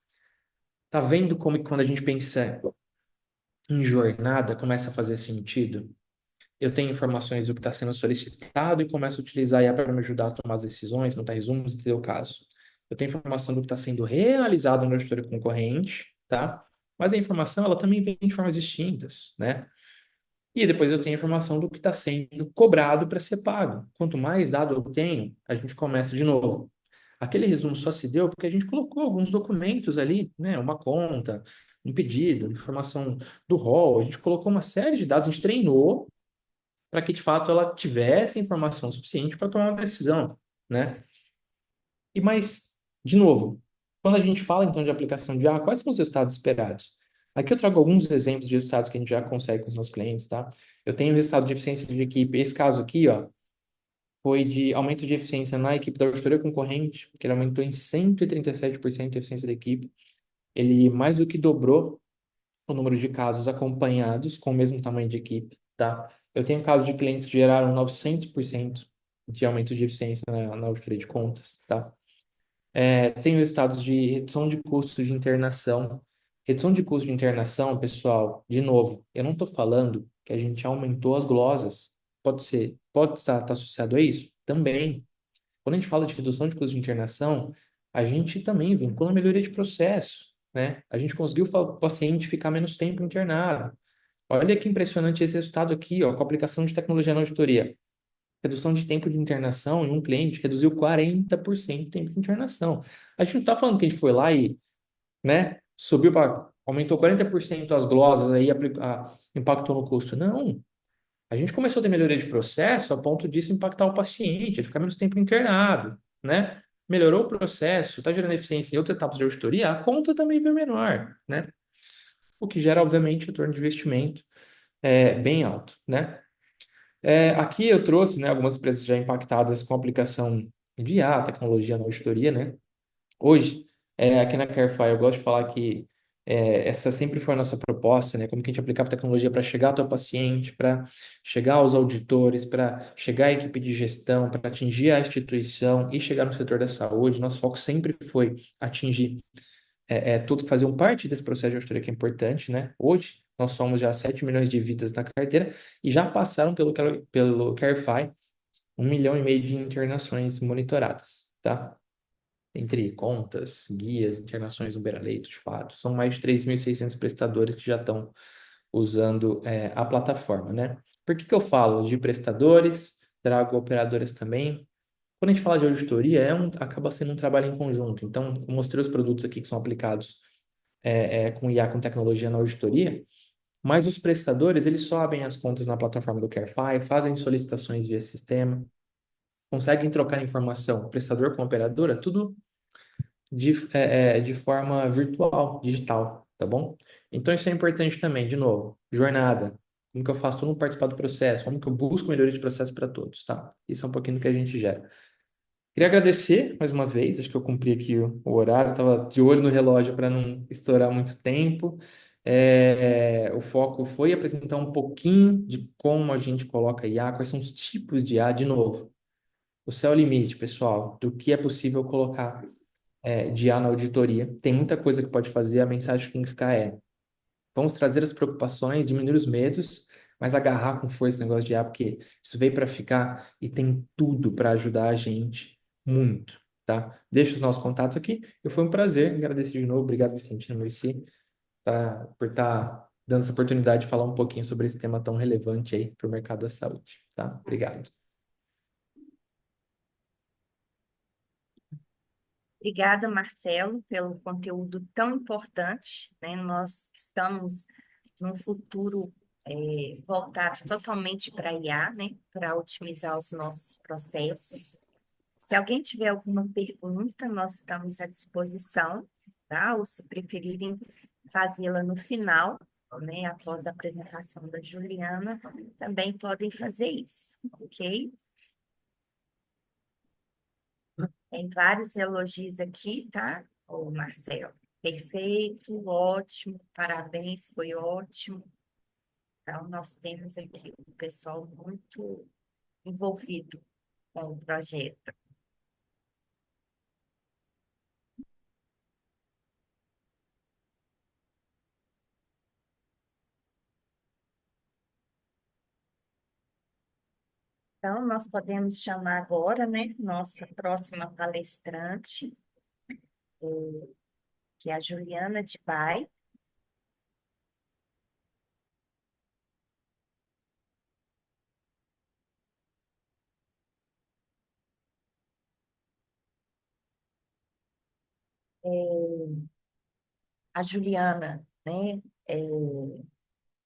tá vendo como que quando a gente pensa em jornada começa a fazer sentido? Eu tenho informações do que está sendo solicitado e começo a utilizar a IA para me ajudar a tomar as decisões, montar resumos e ter o caso. Eu tenho informação do que está sendo realizado na auditoria concorrente, tá? Mas a informação, ela também vem de formas distintas, né? E depois eu tenho informação do que está sendo cobrado para ser pago. Quanto mais dado eu tenho, a gente começa de novo. Aquele resumo só se deu porque a gente colocou alguns documentos ali, né? Uma conta, um pedido, informação do rol, a gente colocou uma série de dados, a gente treinou para que de fato ela tivesse informação suficiente para tomar uma decisão, né? E mais, de novo, quando a gente fala então de aplicação de IA, quais são os resultados esperados? Aqui eu trago alguns exemplos de resultados que a gente já consegue com os nossos clientes, tá? Eu tenho o resultado de eficiência de equipe. Esse caso aqui, ó, foi de aumento de eficiência na equipe da auditoria concorrente, que ele aumentou em 137% a eficiência da equipe. Ele mais do que dobrou o número de casos acompanhados com o mesmo tamanho de equipe, tá? Eu tenho casos de clientes que geraram 900% de aumento de eficiência na auditoria de contas, tá? Tenho resultados de redução de custos de internação. Redução de custo de internação, pessoal, de novo, eu não estou falando que a gente aumentou as glosas. Pode estar associado a isso? Também. Quando a gente fala de redução de custo de internação, a gente também vincula a melhoria de processo, né? A gente conseguiu o paciente ficar menos tempo internado. Olha que impressionante esse resultado aqui, ó, com a aplicação de tecnologia na auditoria. Redução de tempo de internação em um cliente reduziu 40% o tempo de internação. A gente não está falando que a gente foi lá e, né, aumentou 40% as glosas, aí impactou no custo. Não. A gente começou a ter melhoria de processo a ponto disso impactar o paciente, ele ficar menos tempo internado, né? Melhorou o processo, está gerando eficiência em outras etapas de auditoria, a conta também veio menor, né? O que gera, obviamente, retorno de investimento bem alto, né? Aqui eu trouxe, né, algumas empresas já impactadas com a aplicação de IA, tecnologia na auditoria, né? Hoje, aqui na Carefy, eu gosto de falar que essa sempre foi a nossa proposta, né? Como que a gente aplicava tecnologia para chegar até o paciente, para chegar aos auditores, para chegar à equipe de gestão, para atingir a instituição e chegar no setor da saúde. Nosso foco sempre foi atingir tudo, fazer parte desse processo de auditoria que é importante, né? Hoje, nós somos já 7 milhões de vidas na carteira e já passaram pelo Carefy 1,5 milhão de internações monitoradas, tá? Entre contas, guias, internações no beira-leito, de fato. São mais de 3.600 prestadores que já estão usando a plataforma, né? Por que que eu falo de prestadores, trago operadoras também? Quando a gente fala de auditoria, acaba sendo um trabalho em conjunto. Então, eu mostrei os produtos aqui que são aplicados com IA, com tecnologia na auditoria, mas os prestadores, eles sobem as contas na plataforma do Carefy, fazem solicitações via sistema, conseguem trocar informação, prestador com operadora, tudo de forma virtual, digital, tá bom? Então isso é importante também, de novo, jornada. Como que eu faço todo mundo participar do processo? Como que eu busco melhoria de processo para todos, tá? Isso é um pouquinho do que a gente gera. Queria agradecer mais uma vez, acho que eu cumpri aqui o horário, estava de olho no relógio para não estourar muito tempo. O foco foi apresentar um pouquinho de como a gente coloca IA, quais são os tipos de IA, de novo. O céu é o limite, pessoal, do que é possível colocar de IA na auditoria. Tem muita coisa que pode fazer, a mensagem que tem que ficar vamos trazer as preocupações, diminuir os medos, mas agarrar com força esse negócio de IA, porque isso veio para ficar e tem tudo para ajudar a gente muito, tá? Deixa os nossos contatos aqui. Foi um prazer, agradecer de novo. Obrigado, Vicentino Muricy, tá, por estar dando essa oportunidade de falar um pouquinho sobre esse tema tão relevante aí para o mercado da saúde, tá? Obrigado. Obrigada, Marcelo, pelo conteúdo tão importante, né? Nós estamos num futuro voltado totalmente para IA, né? Para otimizar os nossos processos. Se alguém tiver alguma pergunta, nós estamos à disposição, tá? Ou se preferirem fazê-la no final, né? Após a apresentação da Juliana, também podem fazer isso, ok? Tem vários elogios aqui, tá? Ô, Marcelo. Perfeito, ótimo, parabéns, foi ótimo. Então, nós temos aqui um pessoal muito envolvido com o projeto. Então, nós podemos chamar agora, né, nossa próxima palestrante, que é a Juliana de Bai. A Juliana, né,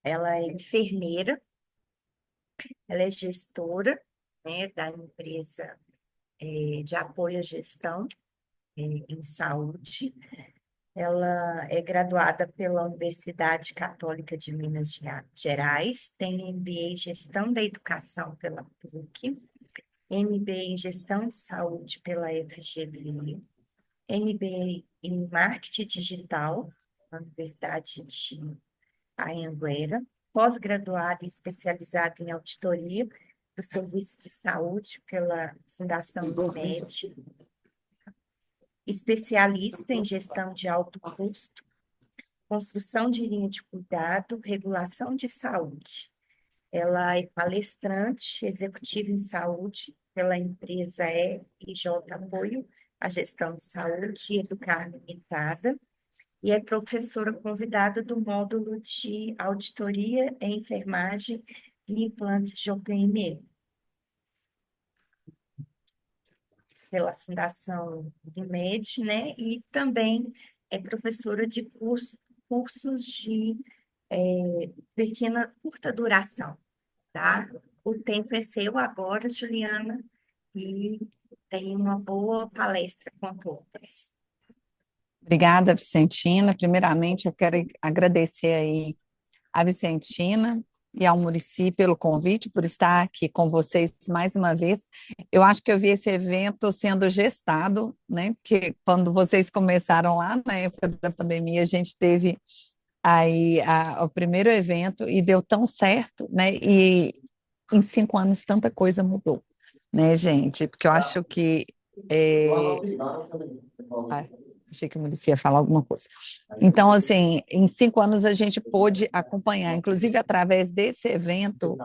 ela é enfermeira, ela é gestora, né, da empresa de apoio à gestão em saúde. Ela é graduada pela Universidade Católica de Minas Gerais, tem MBA em Gestão da Educação pela PUC, MBA em Gestão de Saúde pela FGV, MBA em Marketing Digital na Universidade de Anhanguera, pós-graduada e especializada em auditoria do Serviço de Saúde pela Fundação Unimed, especialista em gestão de alto custo, construção de linha de cuidado, regulação de saúde. Ela é palestrante executiva em saúde pela empresa EIJ Apoio à Gestão de Saúde e Educar Limitada, e é professora convidada do módulo de auditoria em enfermagem e implantes de OPME, pela Fundação Unimed, né? E também é professora de cursos de curta duração, tá? O tempo é seu agora, Juliana, e tenha uma boa palestra com todas. Obrigada, Vicentina. Primeiramente, eu quero agradecer aí a Vicentina e ao Muricy pelo convite, por estar aqui com vocês mais uma vez. Eu acho que eu vi esse evento sendo gestado, né? Porque quando vocês começaram lá, na época da pandemia, a gente teve aí o primeiro evento e deu tão certo, né? E em 5 anos tanta coisa mudou, né, gente? Porque eu acho que achei que o Muricy ia falar alguma coisa. Então, assim, em 5 anos a gente pôde acompanhar, inclusive através desse evento,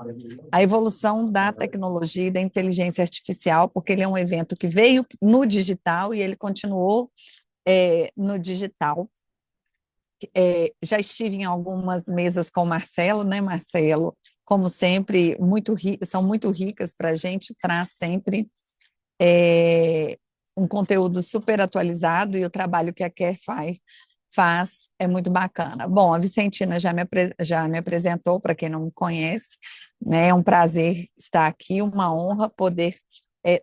a evolução da tecnologia e da inteligência artificial, porque ele é um evento que veio no digital e ele continuou no digital. Já estive em algumas mesas com o Marcelo, né, Marcelo? Como sempre, são muito ricas para a gente, traz sempre um conteúdo super atualizado e o trabalho que a Care faz é muito bacana. Bom, a Vicentina já me apresentou, para quem não me conhece, né? É um prazer estar aqui, uma honra poder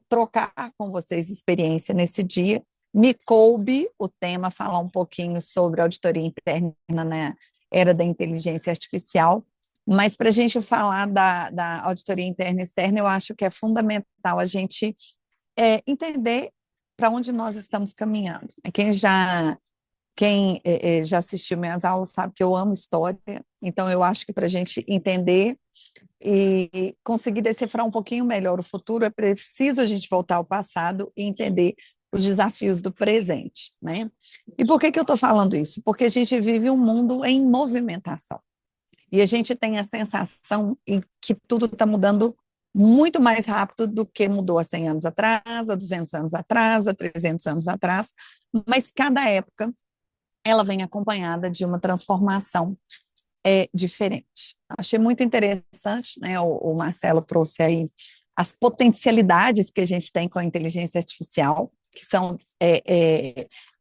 trocar com vocês experiência nesse dia. Me coube o tema falar um pouquinho sobre auditoria interna na era da inteligência artificial, mas para a gente falar da auditoria interna e externa, eu acho que é fundamental a gente entender para onde nós estamos caminhando. Quem já assistiu minhas aulas sabe que eu amo história, então eu acho que para a gente entender e conseguir decifrar um pouquinho melhor o futuro, é preciso a gente voltar ao passado e entender os desafios do presente, né? E por que eu estou falando isso? Porque a gente vive um mundo em movimentação. E a gente tem a sensação em que tudo está mudando muito mais rápido do que mudou há 100 anos atrás, há 200 anos atrás, há 300 anos atrás, mas cada época ela vem acompanhada de uma transformação diferente. Achei muito interessante, né? O Marcelo trouxe aí as potencialidades que a gente tem com a inteligência artificial, que são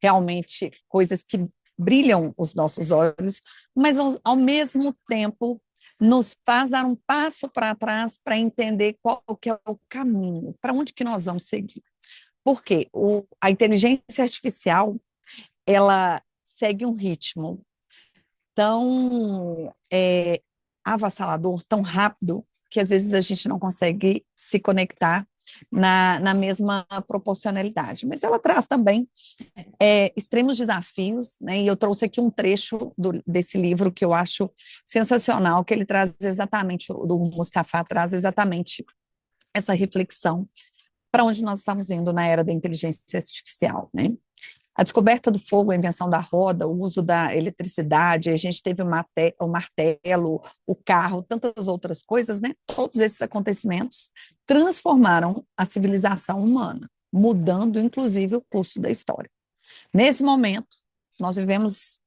realmente coisas que brilham os nossos olhos, mas ao mesmo tempo nos faz dar um passo para trás para entender qual que é o caminho, para onde que nós vamos seguir. Porque a inteligência artificial, ela segue um ritmo tão avassalador, tão rápido, que às vezes a gente não consegue se conectar na mesma proporcionalidade. Mas ela traz também extremos desafios, né? E eu trouxe aqui um trecho desse livro que eu acho sensacional, que ele traz exatamente, do Mustafa traz exatamente essa reflexão para onde nós estamos indo na era da inteligência artificial, né? A descoberta do fogo, a invenção da roda, o uso da eletricidade, a gente teve o martelo, o carro, tantas outras coisas, né? Todos esses acontecimentos transformaram a civilização humana, mudando, inclusive, o curso da história. Nesse momento, nós vivemos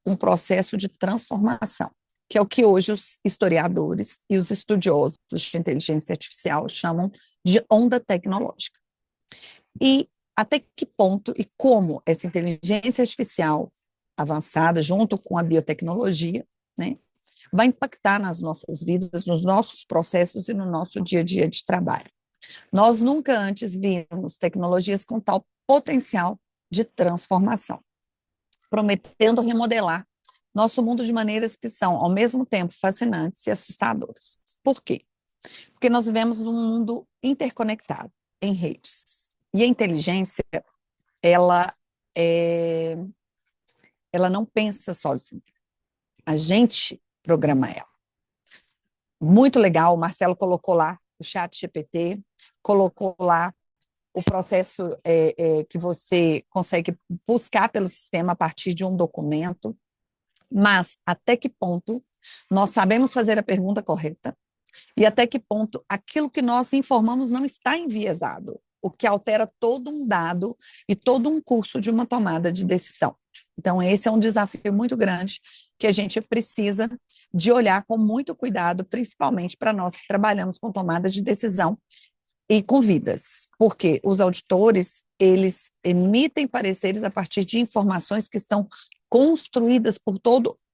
um processo de transformação, que é o que hoje os historiadores e os estudiosos de inteligência artificial chamam de onda tecnológica. E até que ponto e como essa inteligência artificial avançada, junto com a biotecnologia, né, vai impactar nas nossas vidas, nos nossos processos e no nosso dia a dia de trabalho. Nós nunca antes vimos tecnologias com tal potencial de transformação, prometendo remodelar nosso mundo de maneiras que são, ao mesmo tempo, fascinantes e assustadoras. Por quê? Porque nós vivemos num mundo interconectado, em redes. E a inteligência, ela não pensa sozinha. A gente programa ela. Muito legal, o Marcelo colocou lá o ChatGPT, colocou lá o processo que você consegue buscar pelo sistema a partir de um documento, mas até que ponto nós sabemos fazer a pergunta correta e até que ponto aquilo que nós informamos não está enviesado, o que altera todo um dado e todo um curso de uma tomada de decisão. Então, esse é um desafio muito grande que a gente precisa de olhar com muito cuidado, principalmente para nós que trabalhamos com tomada de decisão e com vidas, porque os auditores, eles emitem pareceres a partir de informações que são construídas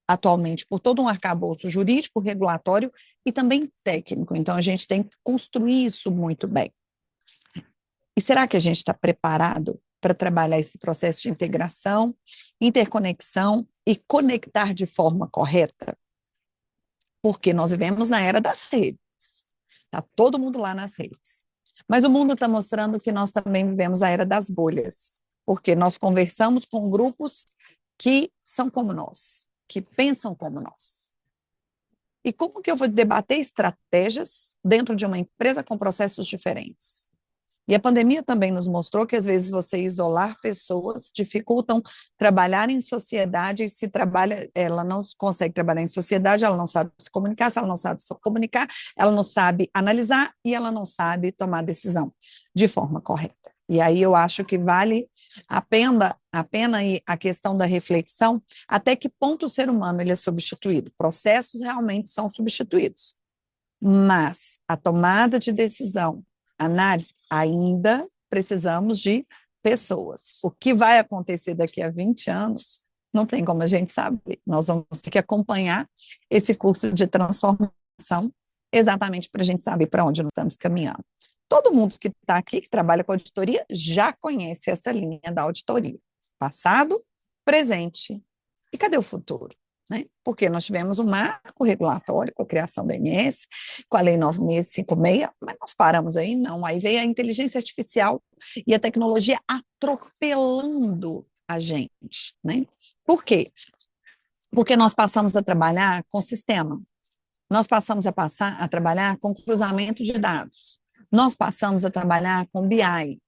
atualmente, por todo um arcabouço jurídico, regulatório e também técnico. Então, a gente tem que construir isso muito bem. E será que a gente está preparado para trabalhar esse processo de integração, interconexão e conectar de forma correta? Porque nós vivemos na era das redes. Está todo mundo lá nas redes. Mas o mundo está mostrando que nós também vivemos a era das bolhas, porque nós conversamos com grupos que são como nós, que pensam como nós. E como que eu vou debater estratégias dentro de uma empresa com processos diferentes? E a pandemia também nos mostrou que, às vezes, você isolar pessoas dificultam trabalhar em sociedade, e se trabalha, ela não consegue trabalhar em sociedade, ela não sabe se comunicar, se ela não sabe se comunicar, ela não sabe analisar e ela não sabe tomar decisão de forma correta. E aí eu acho que vale a pena a questão da reflexão, até que ponto o ser humano ele é substituído. Processos realmente são substituídos, mas a tomada de decisão, análise, ainda precisamos de pessoas. O que vai acontecer daqui a 20 anos, não tem como a gente saber. Nós vamos ter que acompanhar esse curso de transformação exatamente para a gente saber para onde nós estamos caminhando. Todo mundo que está aqui, que trabalha com auditoria, já conhece essa linha da auditoria. Passado, presente. E cadê o futuro? né? Porque nós tivemos um marco regulatório com a criação da ANS, com a Lei 9656, mas nós paramos aí, não. Aí veio a inteligência artificial e a tecnologia atropelando a gente, né? Por quê? Porque nós passamos a trabalhar com sistema, nós passamos a trabalhar com cruzamento de dados, nós passamos a trabalhar com BI,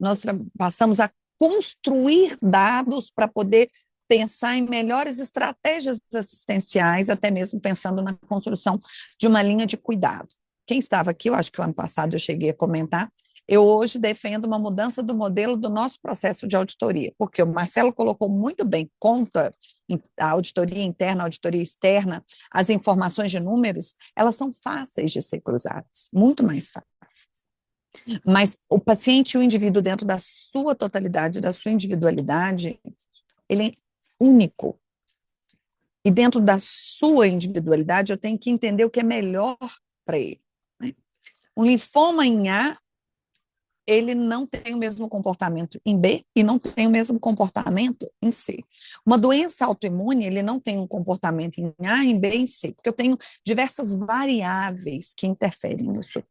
passamos a construir dados para poder pensar em melhores estratégias assistenciais, até mesmo pensando na construção de uma linha de cuidado. Quem estava aqui, eu acho que o ano passado eu cheguei a comentar, eu hoje defendo uma mudança do modelo do nosso processo de auditoria, porque o Marcelo colocou muito bem, conta a auditoria interna, a auditoria externa, as informações de números, elas são fáceis de ser cruzadas, muito mais fáceis. Mas o paciente, o indivíduo, dentro da sua totalidade, da sua individualidade, ele é único. E dentro da sua individualidade, eu tenho que entender o que é melhor para ele, né? Um linfoma em A, ele não tem o mesmo comportamento em B e não tem o mesmo comportamento em C. Uma doença autoimune, ele não tem um comportamento em A, em B e em C, porque eu tenho diversas variáveis que interferem nisso.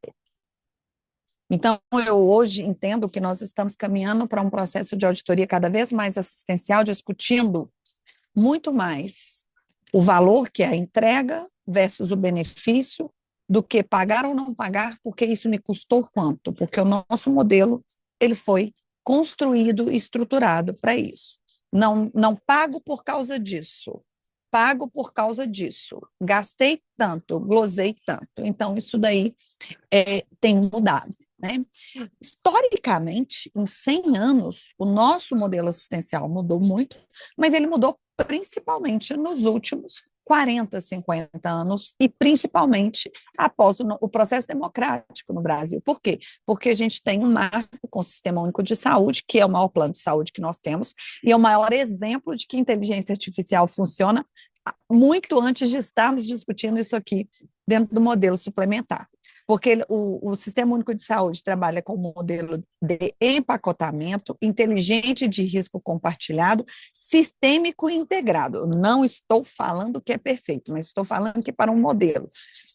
Então, eu hoje entendo que nós estamos caminhando para um processo de auditoria cada vez mais assistencial, discutindo muito mais o valor que é a entrega versus o benefício, do que pagar ou não pagar, porque isso me custou quanto? Porque o nosso modelo, ele foi construído e estruturado para isso. Não pago por causa disso, pago por causa disso, gastei tanto, glosei tanto. Então, isso daí tem mudado, né? Historicamente, em 100 anos, o nosso modelo assistencial mudou muito, mas ele mudou principalmente nos últimos 40, 50 anos, e principalmente após o processo democrático no Brasil. Por quê? Porque a gente tem um marco com o Sistema Único de Saúde, que é o maior plano de saúde que nós temos, e é o maior exemplo de que a inteligência artificial funciona muito antes de estarmos discutindo isso aqui dentro do modelo suplementar. Porque o Sistema Único de Saúde trabalha com um modelo de empacotamento inteligente de risco compartilhado, sistêmico e integrado. Eu não estou falando que é perfeito, mas estou falando que para um modelo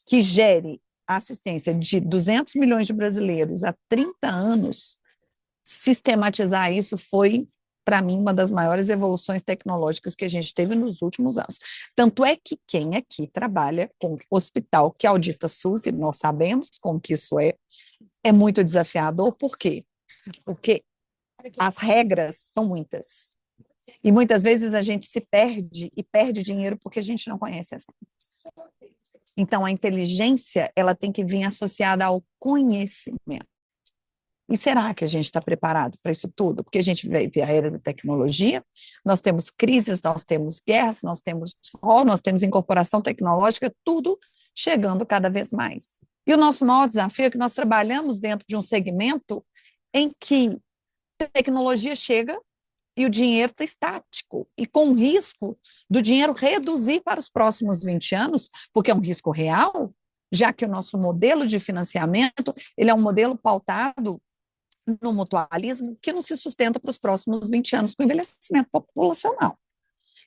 que gere a assistência de 200 milhões de brasileiros há 30 anos, sistematizar isso foi, para mim, uma das maiores evoluções tecnológicas que a gente teve nos últimos anos. Tanto é que quem aqui trabalha com hospital que audita SUS, e nós sabemos como que isso é muito desafiador. Por quê? Porque as regras são muitas. E muitas vezes a gente se perde, e perde dinheiro porque a gente não conhece as regras. Então, a inteligência, ela tem que vir associada ao conhecimento. E será que a gente está preparado para isso tudo? Porque a gente vive a era da tecnologia, nós temos crises, nós temos guerras, nós temos incorporação tecnológica, tudo chegando cada vez mais. E o nosso maior desafio é que nós trabalhamos dentro de um segmento em que a tecnologia chega e o dinheiro está estático, e com o risco do dinheiro reduzir para os próximos 20 anos, porque é um risco real, já que o nosso modelo de financiamento, ele é um modelo pautado no mutualismo, que não se sustenta para os próximos 20 anos com o envelhecimento populacional.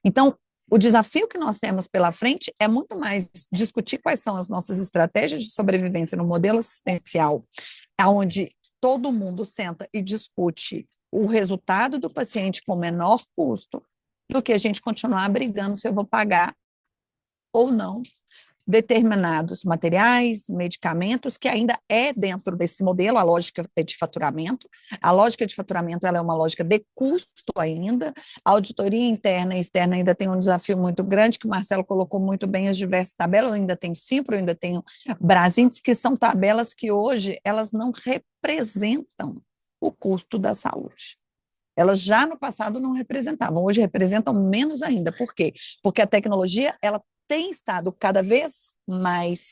Então, o desafio que nós temos pela frente é muito mais discutir quais são as nossas estratégias de sobrevivência no modelo assistencial, onde todo mundo senta e discute o resultado do paciente com menor custo, do que a gente continuar brigando se eu vou pagar ou não determinados materiais, medicamentos, que ainda é dentro desse modelo, a lógica é de faturamento. A lógica de faturamento, ela é uma lógica de custo ainda. A auditoria interna e externa ainda tem um desafio muito grande, que o Marcelo colocou muito bem as diversas tabelas. Eu ainda tenho Simpro, eu ainda tenho Brasintes, que são tabelas que hoje elas não representam o custo da saúde. Elas já no passado não representavam, hoje representam menos ainda. Por quê? Porque a tecnologia, ela tem estado cada vez mais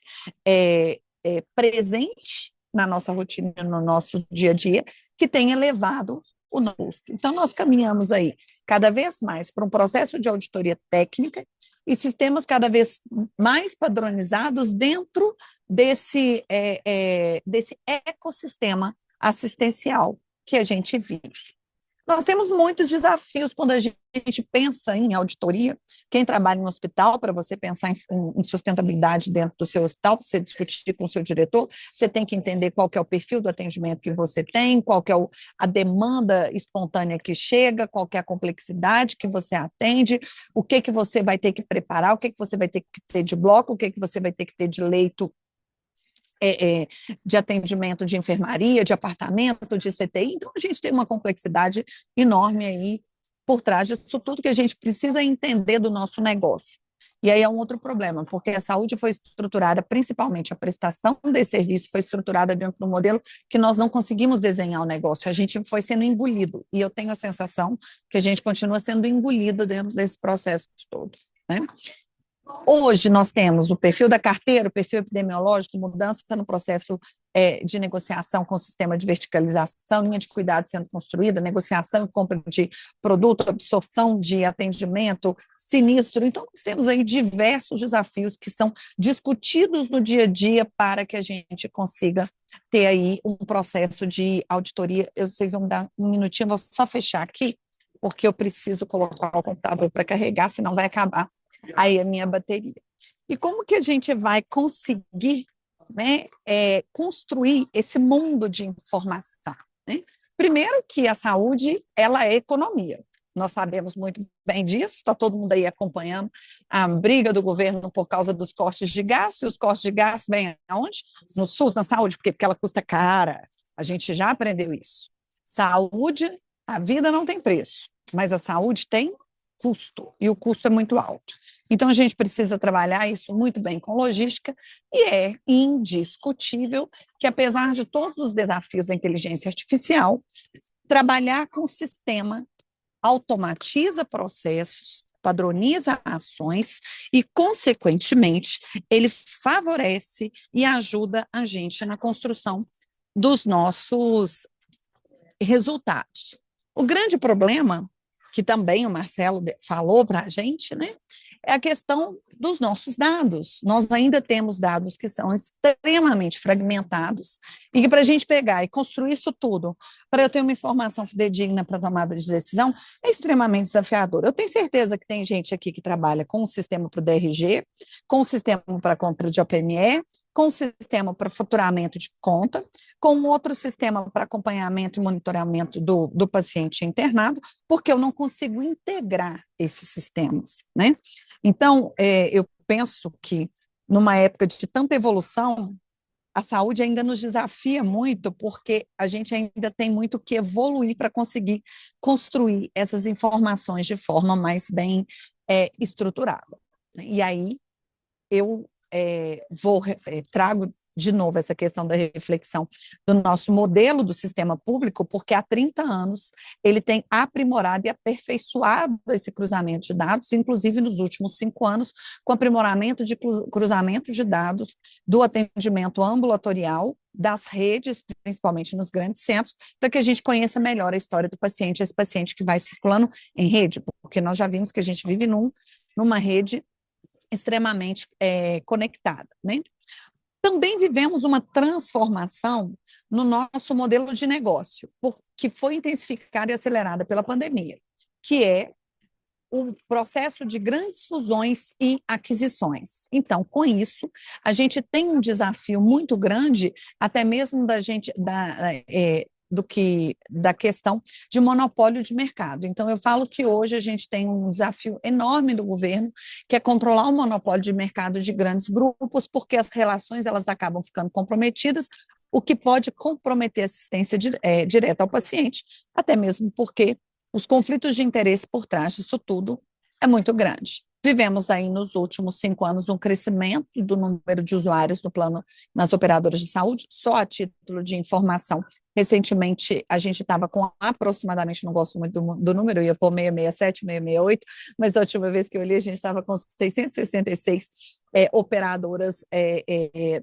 presente na nossa rotina, no nosso dia a dia, que tem elevado o nosso custo. Então, nós caminhamos aí cada vez mais para um processo de auditoria técnica e sistemas cada vez mais padronizados dentro desse ecossistema assistencial que a gente vive. Nós temos muitos desafios quando a gente pensa em auditoria. Quem trabalha em um hospital, para você pensar em sustentabilidade dentro do seu hospital, para você discutir com o seu diretor, você tem que entender qual que é o perfil do atendimento que você tem, qual que é a demanda espontânea que chega, qual que é a complexidade que você atende, o que que você vai ter que preparar, o que que você vai ter que ter de bloco, o que que você vai ter que ter de leito de atendimento de enfermaria, de apartamento, de CTI. Então, a gente tem uma complexidade enorme aí por trás disso tudo que a gente precisa entender do nosso negócio. E aí é um outro problema, porque a saúde foi estruturada, principalmente a prestação desse serviço foi estruturada dentro do modelo que nós não conseguimos desenhar o negócio, a gente foi sendo engolido, e eu tenho a sensação que a gente continua sendo engolido dentro desse processo todo, né? Hoje nós temos o perfil da carteira, o perfil epidemiológico, mudança no processo de negociação com o sistema de verticalização, linha de cuidado sendo construída, negociação e compra de produto, absorção de atendimento, sinistro. Então, nós temos aí diversos desafios que são discutidos no dia a dia para que a gente consiga ter aí um processo de auditoria. Vocês vão me dar um minutinho, vou só fechar aqui, porque eu preciso colocar o computador para carregar, senão vai acabar aí a minha bateria. E como que a gente vai conseguir, né, construir esse mundo de informação, né? Primeiro que a saúde, ela é economia. Nós sabemos muito bem disso, está todo mundo aí acompanhando a briga do governo por causa dos cortes de gasto, e os cortes de gasto vêm aonde? No SUS, na saúde, porque ela custa cara. A gente já aprendeu isso. Saúde, a vida não tem preço, mas a saúde tem custo, e o custo é muito alto. Então, a gente precisa trabalhar isso muito bem com logística, e é indiscutível que, apesar de todos os desafios da inteligência artificial, trabalhar com o sistema automatiza processos, padroniza ações e, consequentemente, ele favorece e ajuda a gente na construção dos nossos resultados. O grande problema, que também o Marcelo falou para a gente, né, é a questão dos nossos dados. Nós ainda temos dados que são extremamente fragmentados, e que para a gente pegar e construir isso tudo, para eu ter uma informação fidedigna para tomada de decisão, é extremamente desafiador. Eu tenho certeza que tem gente aqui que trabalha com o sistema para o DRG, com o sistema para compra de OPME, com o sistema para faturamento de conta, com outro sistema para acompanhamento e monitoramento do paciente internado, porque eu não consigo integrar esses sistemas, né? Então, eu penso que numa época de tanta evolução, a saúde ainda nos desafia muito, porque a gente ainda tem muito que evoluir para conseguir construir essas informações de forma mais bem estruturada. E aí, eu trago de novo essa questão da reflexão do nosso modelo do sistema público, porque há 30 anos ele tem aprimorado e aperfeiçoado esse cruzamento de dados, inclusive nos últimos 5 anos, com aprimoramento de cruzamento de dados do atendimento ambulatorial, das redes, principalmente nos grandes centros, para que a gente conheça melhor a história do paciente, esse paciente que vai circulando em rede, porque nós já vimos que a gente vive numa rede extremamente conectada, né? Também vivemos uma transformação no nosso modelo de negócio, que foi intensificada e acelerada pela pandemia, que é o processo de grandes fusões e aquisições. Então, com isso, a gente tem um desafio muito grande, até mesmo da questão de monopólio de mercado. Então, eu falo que hoje a gente tem um desafio enorme do governo, que é controlar o monopólio de mercado de grandes grupos, porque as relações elas acabam ficando comprometidas, o que pode comprometer a assistência direta ao paciente, até mesmo porque os conflitos de interesse por trás disso tudo é muito grande. Vivemos aí nos últimos 5 anos um crescimento do número de usuários no plano nas operadoras de saúde, só a título de informação. Recentemente, a gente estava com aproximadamente, não gosto muito do número, ia pôr 667, 668, mas a última vez que eu li, a gente estava com 666 operadoras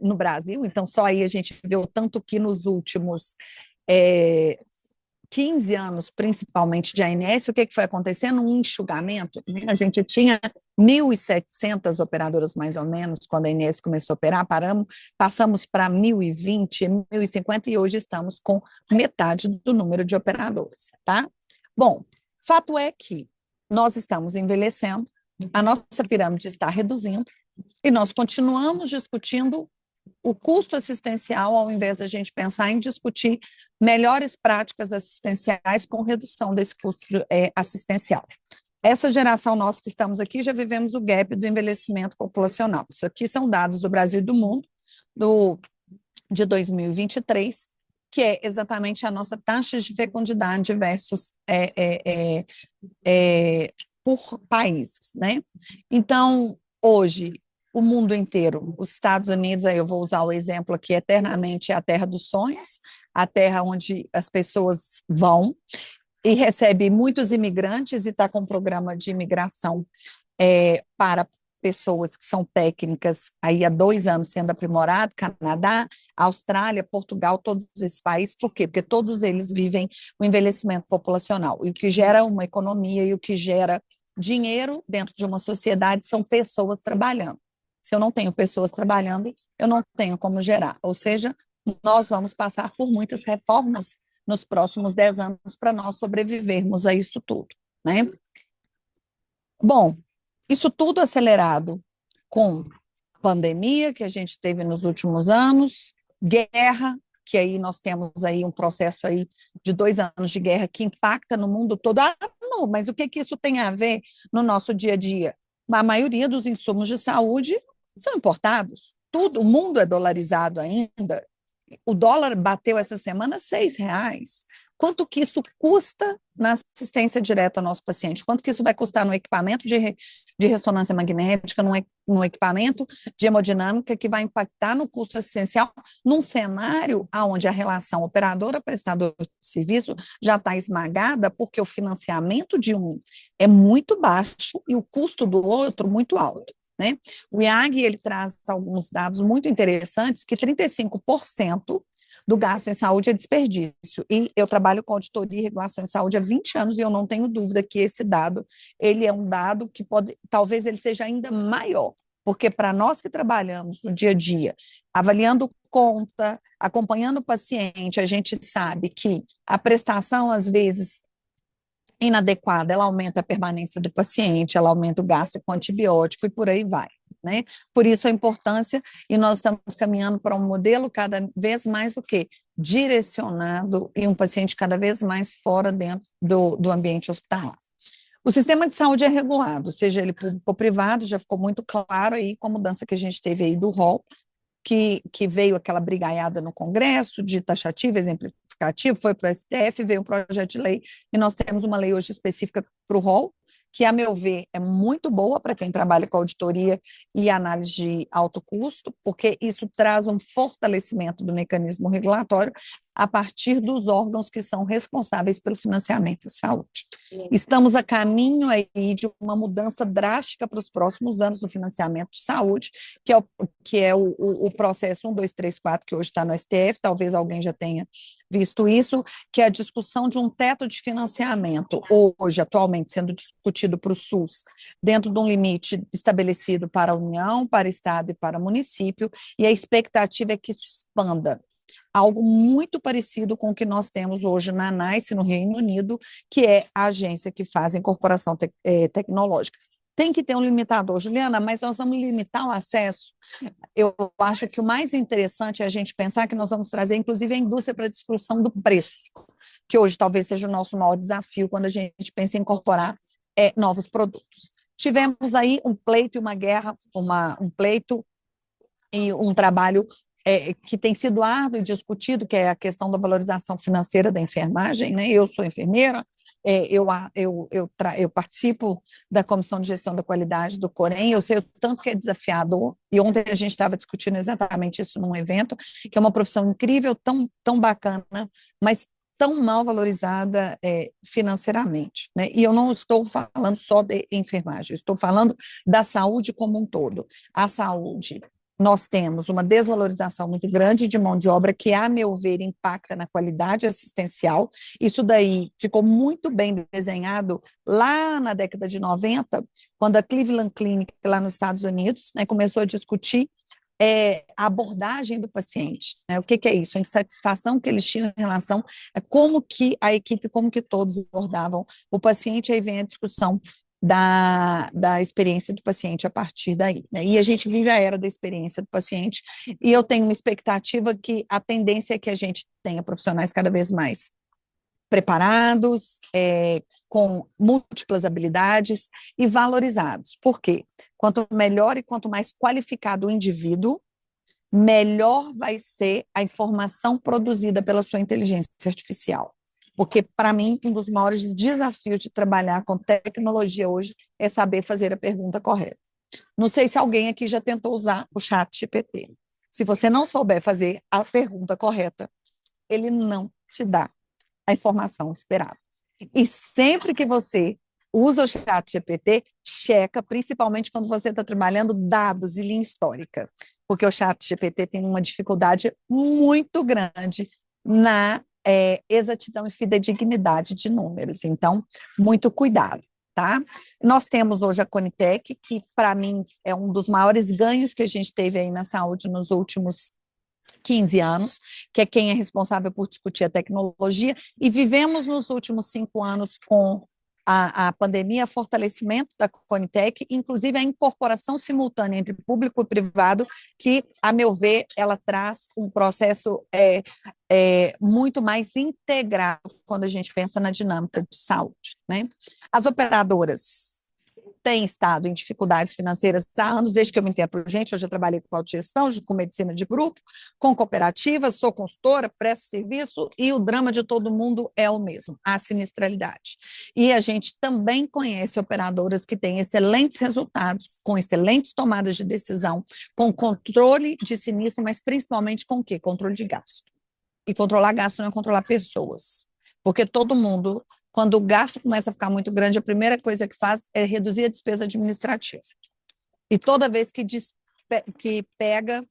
no Brasil, então só aí a gente viu tanto que nos últimos 15 anos, principalmente de ANS, o que foi acontecendo? Um enxugamento. A gente tinha 1.700 operadoras, mais ou menos, quando a ANS começou a operar, passamos para 1.020, 1.050, e hoje estamos com metade do número de operadoras, tá? Bom, fato é que nós estamos envelhecendo, a nossa pirâmide está reduzindo e nós continuamos discutindo o custo assistencial, ao invés de a gente pensar em discutir melhores práticas assistenciais com redução desse custo assistencial. Essa geração nossa que estamos aqui já vivemos o gap do envelhecimento populacional. Isso aqui são dados do Brasil e do mundo de 2023, que é exatamente a nossa taxa de fecundidade versus por países, né? Então, hoje, o mundo inteiro, os Estados Unidos, aí eu vou usar o exemplo aqui, eternamente é a terra dos sonhos, a terra onde as pessoas vão e recebe muitos imigrantes e está com um programa de imigração para pessoas que são técnicas aí há 2 anos sendo aprimorado, Canadá, Austrália, Portugal, todos esses países. Por quê? Porque todos eles vivem o envelhecimento populacional, e o que gera uma economia e o que gera dinheiro dentro de uma sociedade são pessoas trabalhando. Se eu não tenho pessoas trabalhando, eu não tenho como gerar, ou seja, nós vamos passar por muitas reformas nos próximos 10 anos para nós sobrevivermos a isso tudo, né? Bom, isso tudo acelerado com pandemia que a gente teve nos últimos anos, guerra, que aí nós temos aí um processo aí de 2 anos de guerra que impacta no mundo todo. Ah, não, mas o que isso tem a ver no nosso dia a dia? A maioria dos insumos de saúde são importados, tudo, o mundo é dolarizado ainda. O dólar bateu essa semana R$ 6. Quanto que isso custa na assistência direta ao nosso paciente? Quanto que isso vai custar no equipamento de ressonância magnética, no equipamento de hemodinâmica, que vai impactar no custo assistencial, num cenário onde a relação operadora-prestador de serviço já está esmagada, porque o financiamento de um é muito baixo e o custo do outro muito alto, né? O IAG ele traz alguns dados muito interessantes, que 35% do gasto em saúde é desperdício, e eu trabalho com auditoria e regulação em saúde há 20 anos, e eu não tenho dúvida que esse dado, ele é um dado que talvez ele seja ainda maior, porque para nós que trabalhamos no dia a dia, avaliando conta, acompanhando o paciente, a gente sabe que a prestação, às vezes, inadequada, ela aumenta a permanência do paciente, ela aumenta o gasto com antibiótico e por aí vai, né? Por isso a importância, e nós estamos caminhando para um modelo cada vez mais o quê? Direcionado e um paciente cada vez mais fora dentro do ambiente hospitalar. O sistema de saúde é regulado, seja ele público ou privado, já ficou muito claro aí com a mudança que a gente teve aí do rol, que veio aquela brigaiada no Congresso, de taxativo, exemplificativo, foi para o STF, veio um projeto de lei, e nós temos uma lei hoje específica para o rol, que, a meu ver, é muito boa para quem trabalha com auditoria e análise de alto custo, porque isso traz um fortalecimento do mecanismo regulatório a partir dos órgãos que são responsáveis pelo financiamento da saúde. Estamos a caminho aí de uma mudança drástica para os próximos anos no financiamento de saúde, que é o processo 1, 2, 3, 4, que hoje está no STF, talvez alguém já tenha visto isso, que é a discussão de um teto de financiamento, hoje, atualmente, sendo discutido para o SUS, dentro de um limite estabelecido para a União, para o Estado e para o município, e a expectativa é que isso expanda. Algo muito parecido com o que nós temos hoje na NICE, no Reino Unido, que é a agência que faz a incorporação tecnológica. Tem que ter um limitador, Juliana, mas nós vamos limitar o acesso. Eu acho que o mais interessante é a gente pensar que nós vamos trazer, inclusive, a indústria para a discussão do preço, que hoje talvez seja o nosso maior desafio quando a gente pensa em incorporar novos produtos. Tivemos aí um pleito e uma guerra, um pleito e um trabalho que tem sido árduo e discutido, que é a questão da valorização financeira da enfermagem, né? Eu sou enfermeira, eu participo da Comissão de Gestão da Qualidade do Corém, eu sei o tanto que é desafiador, e ontem a gente estava discutindo exatamente isso num evento, que é uma profissão incrível, tão bacana, mas tão mal valorizada financeiramente, né? E eu não estou falando só de enfermagem, estou falando da saúde como um todo. A saúde, nós temos uma desvalorização muito grande de mão de obra que, a meu ver, impacta na qualidade assistencial. Isso daí ficou muito bem desenhado lá na década de 90, quando a Cleveland Clinic, lá nos Estados Unidos, né, começou a discutir a abordagem do paciente, né? O que é isso? A insatisfação que eles tinham em relação a como que a equipe, como que todos abordavam o paciente, aí vem a discussão da experiência do paciente a partir daí, né? E a gente vive a era da experiência do paciente, e eu tenho uma expectativa que a tendência é que a gente tenha profissionais cada vez mais preparados, com múltiplas habilidades e valorizados. Por quê? Quanto melhor e quanto mais qualificado o indivíduo, melhor vai ser a informação produzida pela sua inteligência artificial. Porque, para mim, um dos maiores desafios de trabalhar com tecnologia hoje é saber fazer a pergunta correta. Não sei se alguém aqui já tentou usar o ChatGPT. Se você não souber fazer a pergunta correta, ele não te dá a informação esperada. E sempre que você usa o ChatGPT, checa, principalmente quando você está trabalhando dados e linha histórica, porque o ChatGPT tem uma dificuldade muito grande na exatidão e fidedignidade de números. Então, muito cuidado, tá? Nós temos hoje a Conitec, que para mim é um dos maiores ganhos que a gente teve aí na saúde nos últimos 15 anos, que é quem é responsável por discutir a tecnologia, e vivemos nos últimos 5 anos com a pandemia, fortalecimento da Conitec, inclusive a incorporação simultânea entre público e privado, que, a meu ver, ela traz um processo muito mais integrado quando a gente pensa na dinâmica de saúde, né? As operadoras têm estado em dificuldades financeiras há anos, desde que eu me entendo por gente. Eu já trabalhei com autogestão, com medicina de grupo, com cooperativas, sou consultora, presto serviço, e o drama de todo mundo é o mesmo, a sinistralidade. E a gente também conhece operadoras que têm excelentes resultados, com excelentes tomadas de decisão, com controle de sinistro, mas principalmente com o quê? Controle de gasto. E controlar gasto não é controlar pessoas, porque todo mundo, quando o gasto começa a ficar muito grande, a primeira coisa que faz é reduzir a despesa administrativa. E toda vez que pega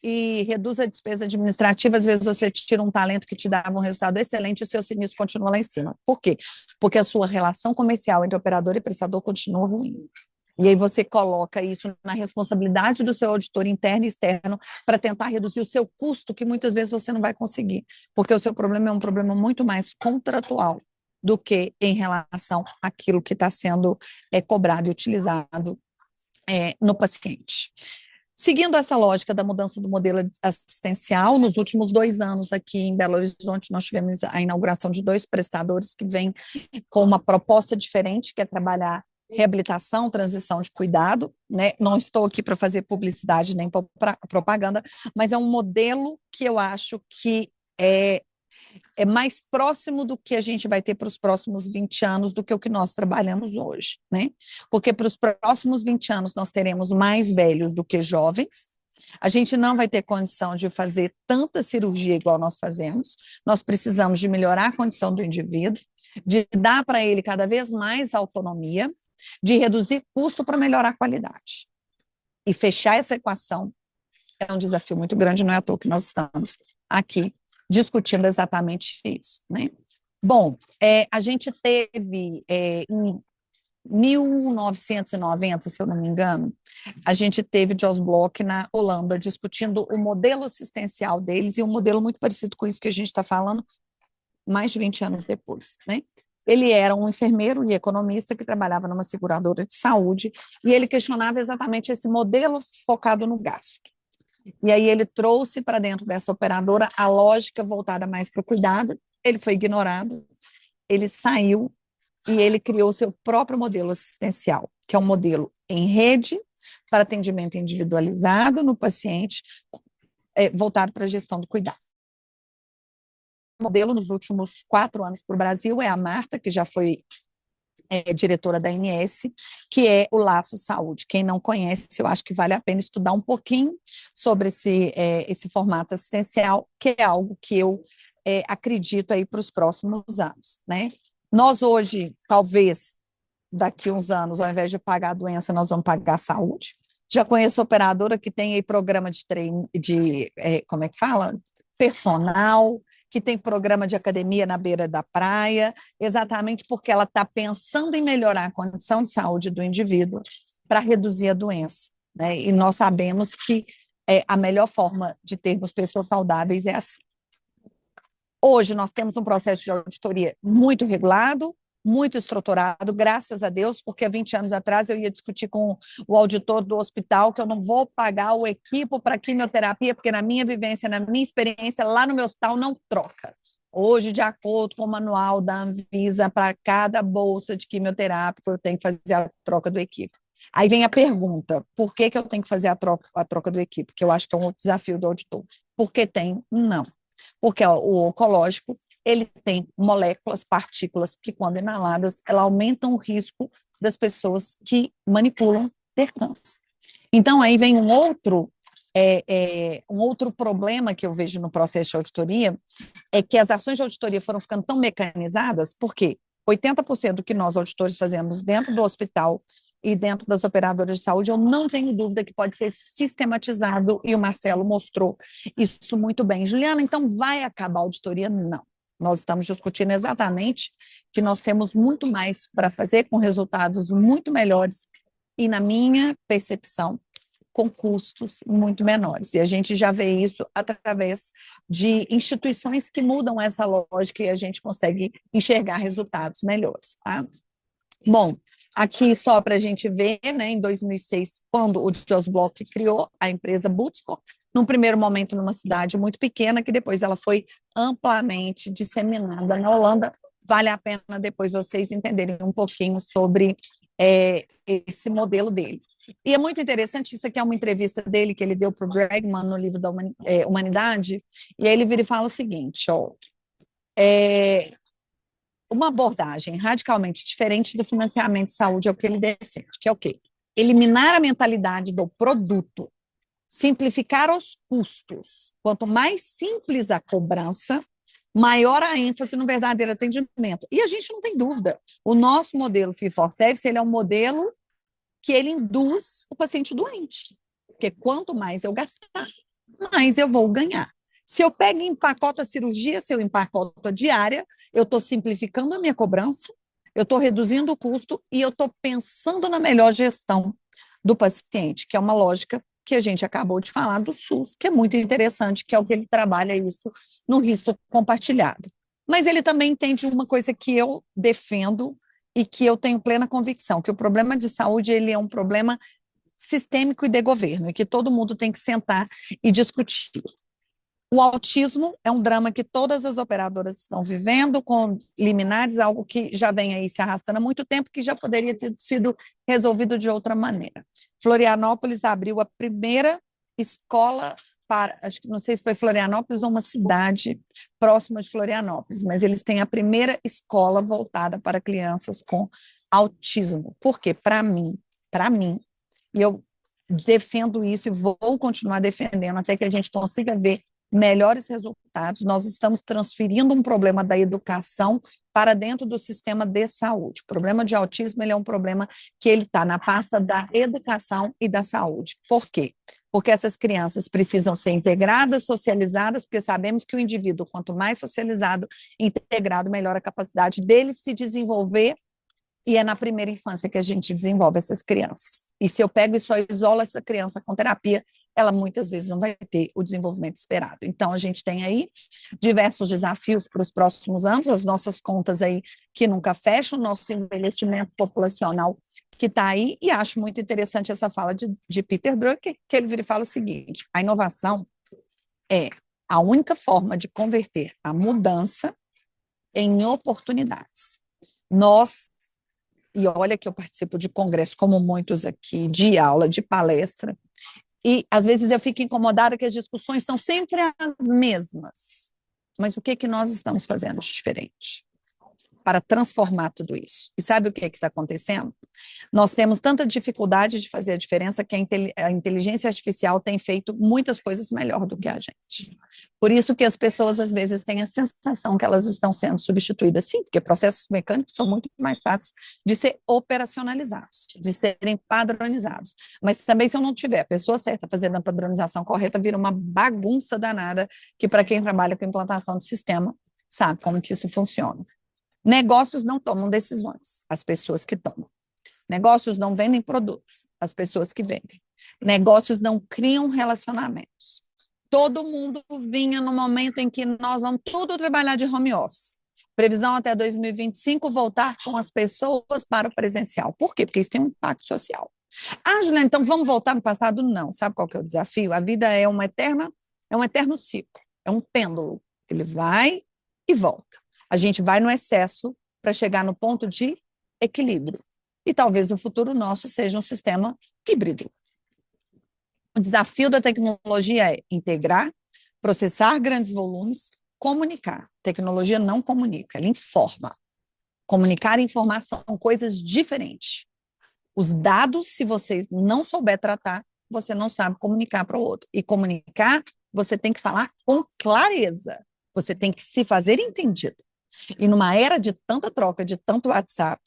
e reduz a despesa administrativa, às vezes você tira um talento que te dava um resultado excelente e o seu sinistro continua lá em cima. Por quê? Porque a sua relação comercial entre operador e prestador continua ruim. E aí você coloca isso na responsabilidade do seu auditor interno e externo para tentar reduzir o seu custo, que muitas vezes você não vai conseguir, porque o seu problema é um problema muito mais contratual do que em relação àquilo que está sendo cobrado e utilizado no paciente. Seguindo essa lógica da mudança do modelo assistencial, nos últimos 2 anos aqui em Belo Horizonte, nós tivemos a inauguração de 2 prestadores que vêm com uma proposta diferente, que é trabalhar reabilitação, transição de cuidado, né? Não estou aqui para fazer publicidade nem propaganda, mas é um modelo que eu acho que é mais próximo do que a gente vai ter para os próximos 20 anos do que o que nós trabalhamos hoje, né? Porque para os próximos 20 anos nós teremos mais velhos do que jovens, a gente não vai ter condição de fazer tanta cirurgia igual nós fazemos, nós precisamos de melhorar a condição do indivíduo, de dar para ele cada vez mais autonomia, de reduzir custo para melhorar a qualidade. E fechar essa equação é um desafio muito grande, não é à toa que nós estamos aqui discutindo exatamente isso, né? Bom, a gente teve, em 1990, se eu não me engano, a gente teve Jos Bloch na Holanda discutindo o modelo assistencial deles, e um modelo muito parecido com isso que a gente está falando mais de 20 anos depois, né? Ele era um enfermeiro e economista que trabalhava numa seguradora de saúde, e ele questionava exatamente esse modelo focado no gasto. E aí ele trouxe para dentro dessa operadora a lógica voltada mais para o cuidado, ele foi ignorado, ele saiu e ele criou seu próprio modelo assistencial, que é um modelo em rede para atendimento individualizado no paciente, voltado para a gestão do cuidado. O modelo nos últimos 4 anos para o Brasil é a Marta, que já foi diretora da ANS, que é o Laço Saúde. Quem não conhece, eu acho que vale a pena estudar um pouquinho sobre esse formato assistencial, que é algo que eu acredito aí para os próximos anos, né? Nós hoje, talvez, daqui uns anos, ao invés de pagar a doença, nós vamos pagar a saúde. Já conheço operadora que tem aí programa de treino, como é que fala? Personal, que tem programa de academia na beira da praia, exatamente porque ela está pensando em melhorar a condição de saúde do indivíduo para reduzir a doença, né? E nós sabemos que a melhor forma de termos pessoas saudáveis é assim. Hoje nós temos um processo de auditoria muito regulado, muito estruturado, graças a Deus, porque há 20 anos atrás eu ia discutir com o auditor do hospital que eu não vou pagar o equipo para quimioterapia, porque na minha vivência, na minha experiência, lá no meu hospital não troca. Hoje, de acordo com o manual da Anvisa, para cada bolsa de quimioterápico, eu tenho que fazer a troca do equipo. Aí vem a pergunta, por que eu tenho que fazer a troca do equipo? Que eu acho que é um outro desafio do auditor. Por que tem? Não. Porque o oncológico, ele tem moléculas, partículas que, quando inaladas, elas aumentam o risco das pessoas que manipulam ter câncer. Então, aí vem um outro problema que eu vejo no processo de auditoria, é que as ações de auditoria foram ficando tão mecanizadas, porque 80% do que nós, auditores, fazemos dentro do hospital e dentro das operadoras de saúde, eu não tenho dúvida que pode ser sistematizado, e o Marcelo mostrou isso muito bem. Juliana, então vai acabar a auditoria? Não. Nós estamos discutindo exatamente que nós temos muito mais para fazer, com resultados muito melhores, e, na minha percepção, com custos muito menores. E a gente já vê isso através de instituições que mudam essa lógica e a gente consegue enxergar resultados melhores. Tá? Bom, aqui só para a gente ver, né, em 2006, quando o Jos Bloch criou a empresa Butzko, num primeiro momento numa cidade muito pequena, que depois ela foi amplamente disseminada na Holanda. Vale a pena depois vocês entenderem um pouquinho sobre esse modelo dele. E é muito interessante, isso aqui é uma entrevista dele que ele deu para o Bregman no livro da Humanidade, e aí ele vira e fala o seguinte, uma abordagem radicalmente diferente do financiamento de saúde é o que ele defende, que é o quê? Eliminar a mentalidade do produto, simplificar os custos. Quanto mais simples a cobrança, maior a ênfase no verdadeiro atendimento. E a gente não tem dúvida, o nosso modelo fee-for-service, ele é um modelo que ele induz o paciente doente, porque quanto mais eu gastar, mais eu vou ganhar. Se eu pego e empacoto a cirurgia, se eu empacoto a diária, eu estou simplificando a minha cobrança, eu estou reduzindo o custo e eu estou pensando na melhor gestão do paciente, que é uma lógica que a gente acabou de falar do SUS, que é muito interessante, que é o que ele trabalha isso no risco compartilhado. Mas ele também entende uma coisa que eu defendo e que eu tenho plena convicção, que o problema de saúde ele é um problema sistêmico e de governo, e que todo mundo tem que sentar e discutir. O autismo é um drama que todas as operadoras estão vivendo, com liminares, algo que já vem aí se arrastando há muito tempo, que já poderia ter sido resolvido de outra maneira. Florianópolis abriu a primeira escola para, acho que não sei se foi Florianópolis ou uma cidade próxima de Florianópolis, mas eles têm a primeira escola voltada para crianças com autismo. Por quê? Para mim, e eu defendo isso e vou continuar defendendo até que a gente consiga ver melhores resultados, nós estamos transferindo um problema da educação para dentro do sistema de saúde. O problema de autismo ele é um problema que ele está na pasta da educação e da saúde. Por quê? Porque essas crianças precisam ser integradas, socializadas, porque sabemos que o indivíduo, quanto mais socializado, integrado, melhor a capacidade dele se desenvolver, e é na primeira infância que a gente desenvolve essas crianças. E se eu pego e só isolo essa criança com terapia, ela muitas vezes não vai ter o desenvolvimento esperado. Então, a gente tem aí diversos desafios para os próximos anos, as nossas contas aí que nunca fecham, o nosso envelhecimento populacional que está aí, e acho muito interessante essa fala de Peter Drucker, que ele vira e fala o seguinte, a inovação é a única forma de converter a mudança em oportunidades. E olha que eu participo de congresso, como muitos aqui, de aula, de palestra, e às vezes eu fico incomodada que as discussões são sempre as mesmas. Mas o que nós estamos fazendo de diferente para transformar tudo isso? E sabe o que está acontecendo? Nós temos tanta dificuldade de fazer a diferença que a inteligência artificial tem feito muitas coisas melhor do que a gente. Por isso que as pessoas, às vezes, têm a sensação que elas estão sendo substituídas. Sim, porque processos mecânicos são muito mais fáceis de ser operacionalizados, de serem padronizados. Mas também, se eu não tiver a pessoa certa fazendo a padronização correta, vira uma bagunça danada, que para quem trabalha com implantação de sistema, sabe como que isso funciona. Negócios não tomam decisões, as pessoas que tomam. Negócios não vendem produtos, as pessoas que vendem. Negócios não criam relacionamentos. Todo mundo vinha no momento em que nós vamos tudo trabalhar de home office. Previsão até 2025 voltar com as pessoas para o presencial. Por quê? Porque isso tem um impacto social. Ah, Juliana, então vamos voltar no passado? Não. Sabe qual que é o desafio? A vida é um eterno ciclo, é um pêndulo. Ele vai e volta. A gente vai no excesso para chegar no ponto de equilíbrio. E talvez o futuro nosso seja um sistema híbrido. O desafio da tecnologia é integrar, processar grandes volumes, comunicar. Tecnologia não comunica, ela informa. Comunicar e informar são coisas diferentes. Os dados, se você não souber tratar, você não sabe comunicar para o outro. E comunicar, você tem que falar com clareza. Você tem que se fazer entendido. E numa era de tanta troca, de tanto WhatsApp,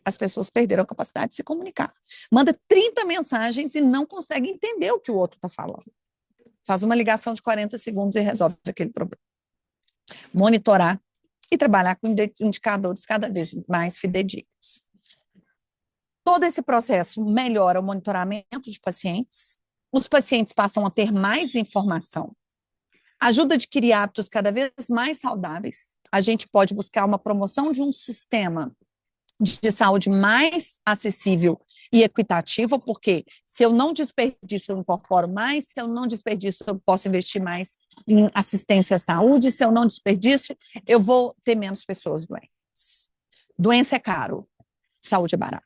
as pessoas perderam a capacidade de se comunicar. Manda 30 mensagens e não consegue entender o que o outro está falando. Faz uma ligação de 40 segundos e resolve aquele problema. Monitorar e trabalhar com indicadores cada vez mais fidedignos. Todo esse processo melhora o monitoramento de pacientes, os pacientes passam a ter mais informação, ajuda a adquirir hábitos cada vez mais saudáveis, a gente pode buscar uma promoção de um sistema de saúde mais acessível e equitativo, porque se eu não desperdiço, eu incorporo mais, se eu não desperdiço, eu posso investir mais em assistência à saúde, se eu não desperdiço, eu vou ter menos pessoas doentes. Doença é caro, saúde é barato.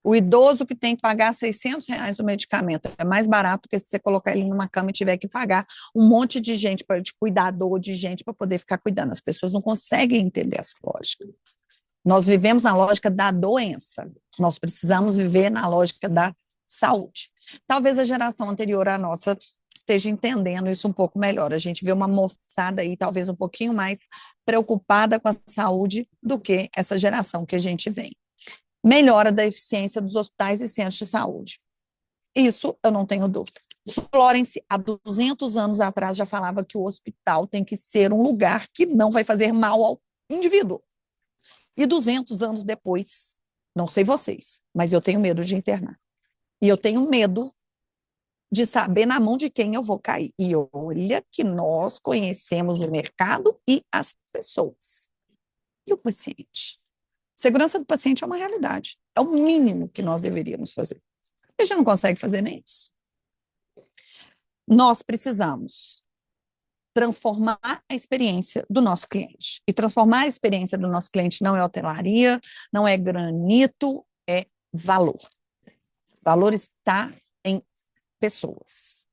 O idoso que tem que pagar R$ 600 o medicamento é mais barato que se você colocar ele numa cama e tiver que pagar um monte de gente, de cuidador, de gente para poder ficar cuidando. As pessoas não conseguem entender essa lógica. Nós vivemos na lógica da doença, nós precisamos viver na lógica da saúde. Talvez a geração anterior à nossa esteja entendendo isso um pouco melhor. A gente vê uma moçada aí talvez um pouquinho mais preocupada com a saúde do que essa geração que a gente vem. Melhora da eficiência dos hospitais e centros de saúde. Isso eu não tenho dúvida. Florence, há 200 anos atrás, já falava que o hospital tem que ser um lugar que não vai fazer mal ao indivíduo. E 200 anos depois, não sei vocês, mas eu tenho medo de internar. E eu tenho medo de saber na mão de quem eu vou cair. E olha que nós conhecemos o mercado e as pessoas. E o paciente? Segurança do paciente é uma realidade. É o mínimo que nós deveríamos fazer. A gente não consegue fazer nem isso. Nós precisamos transformar a experiência do nosso cliente. E transformar a experiência do nosso cliente não é hotelaria, não é granito, é valor. Valor está em pessoas.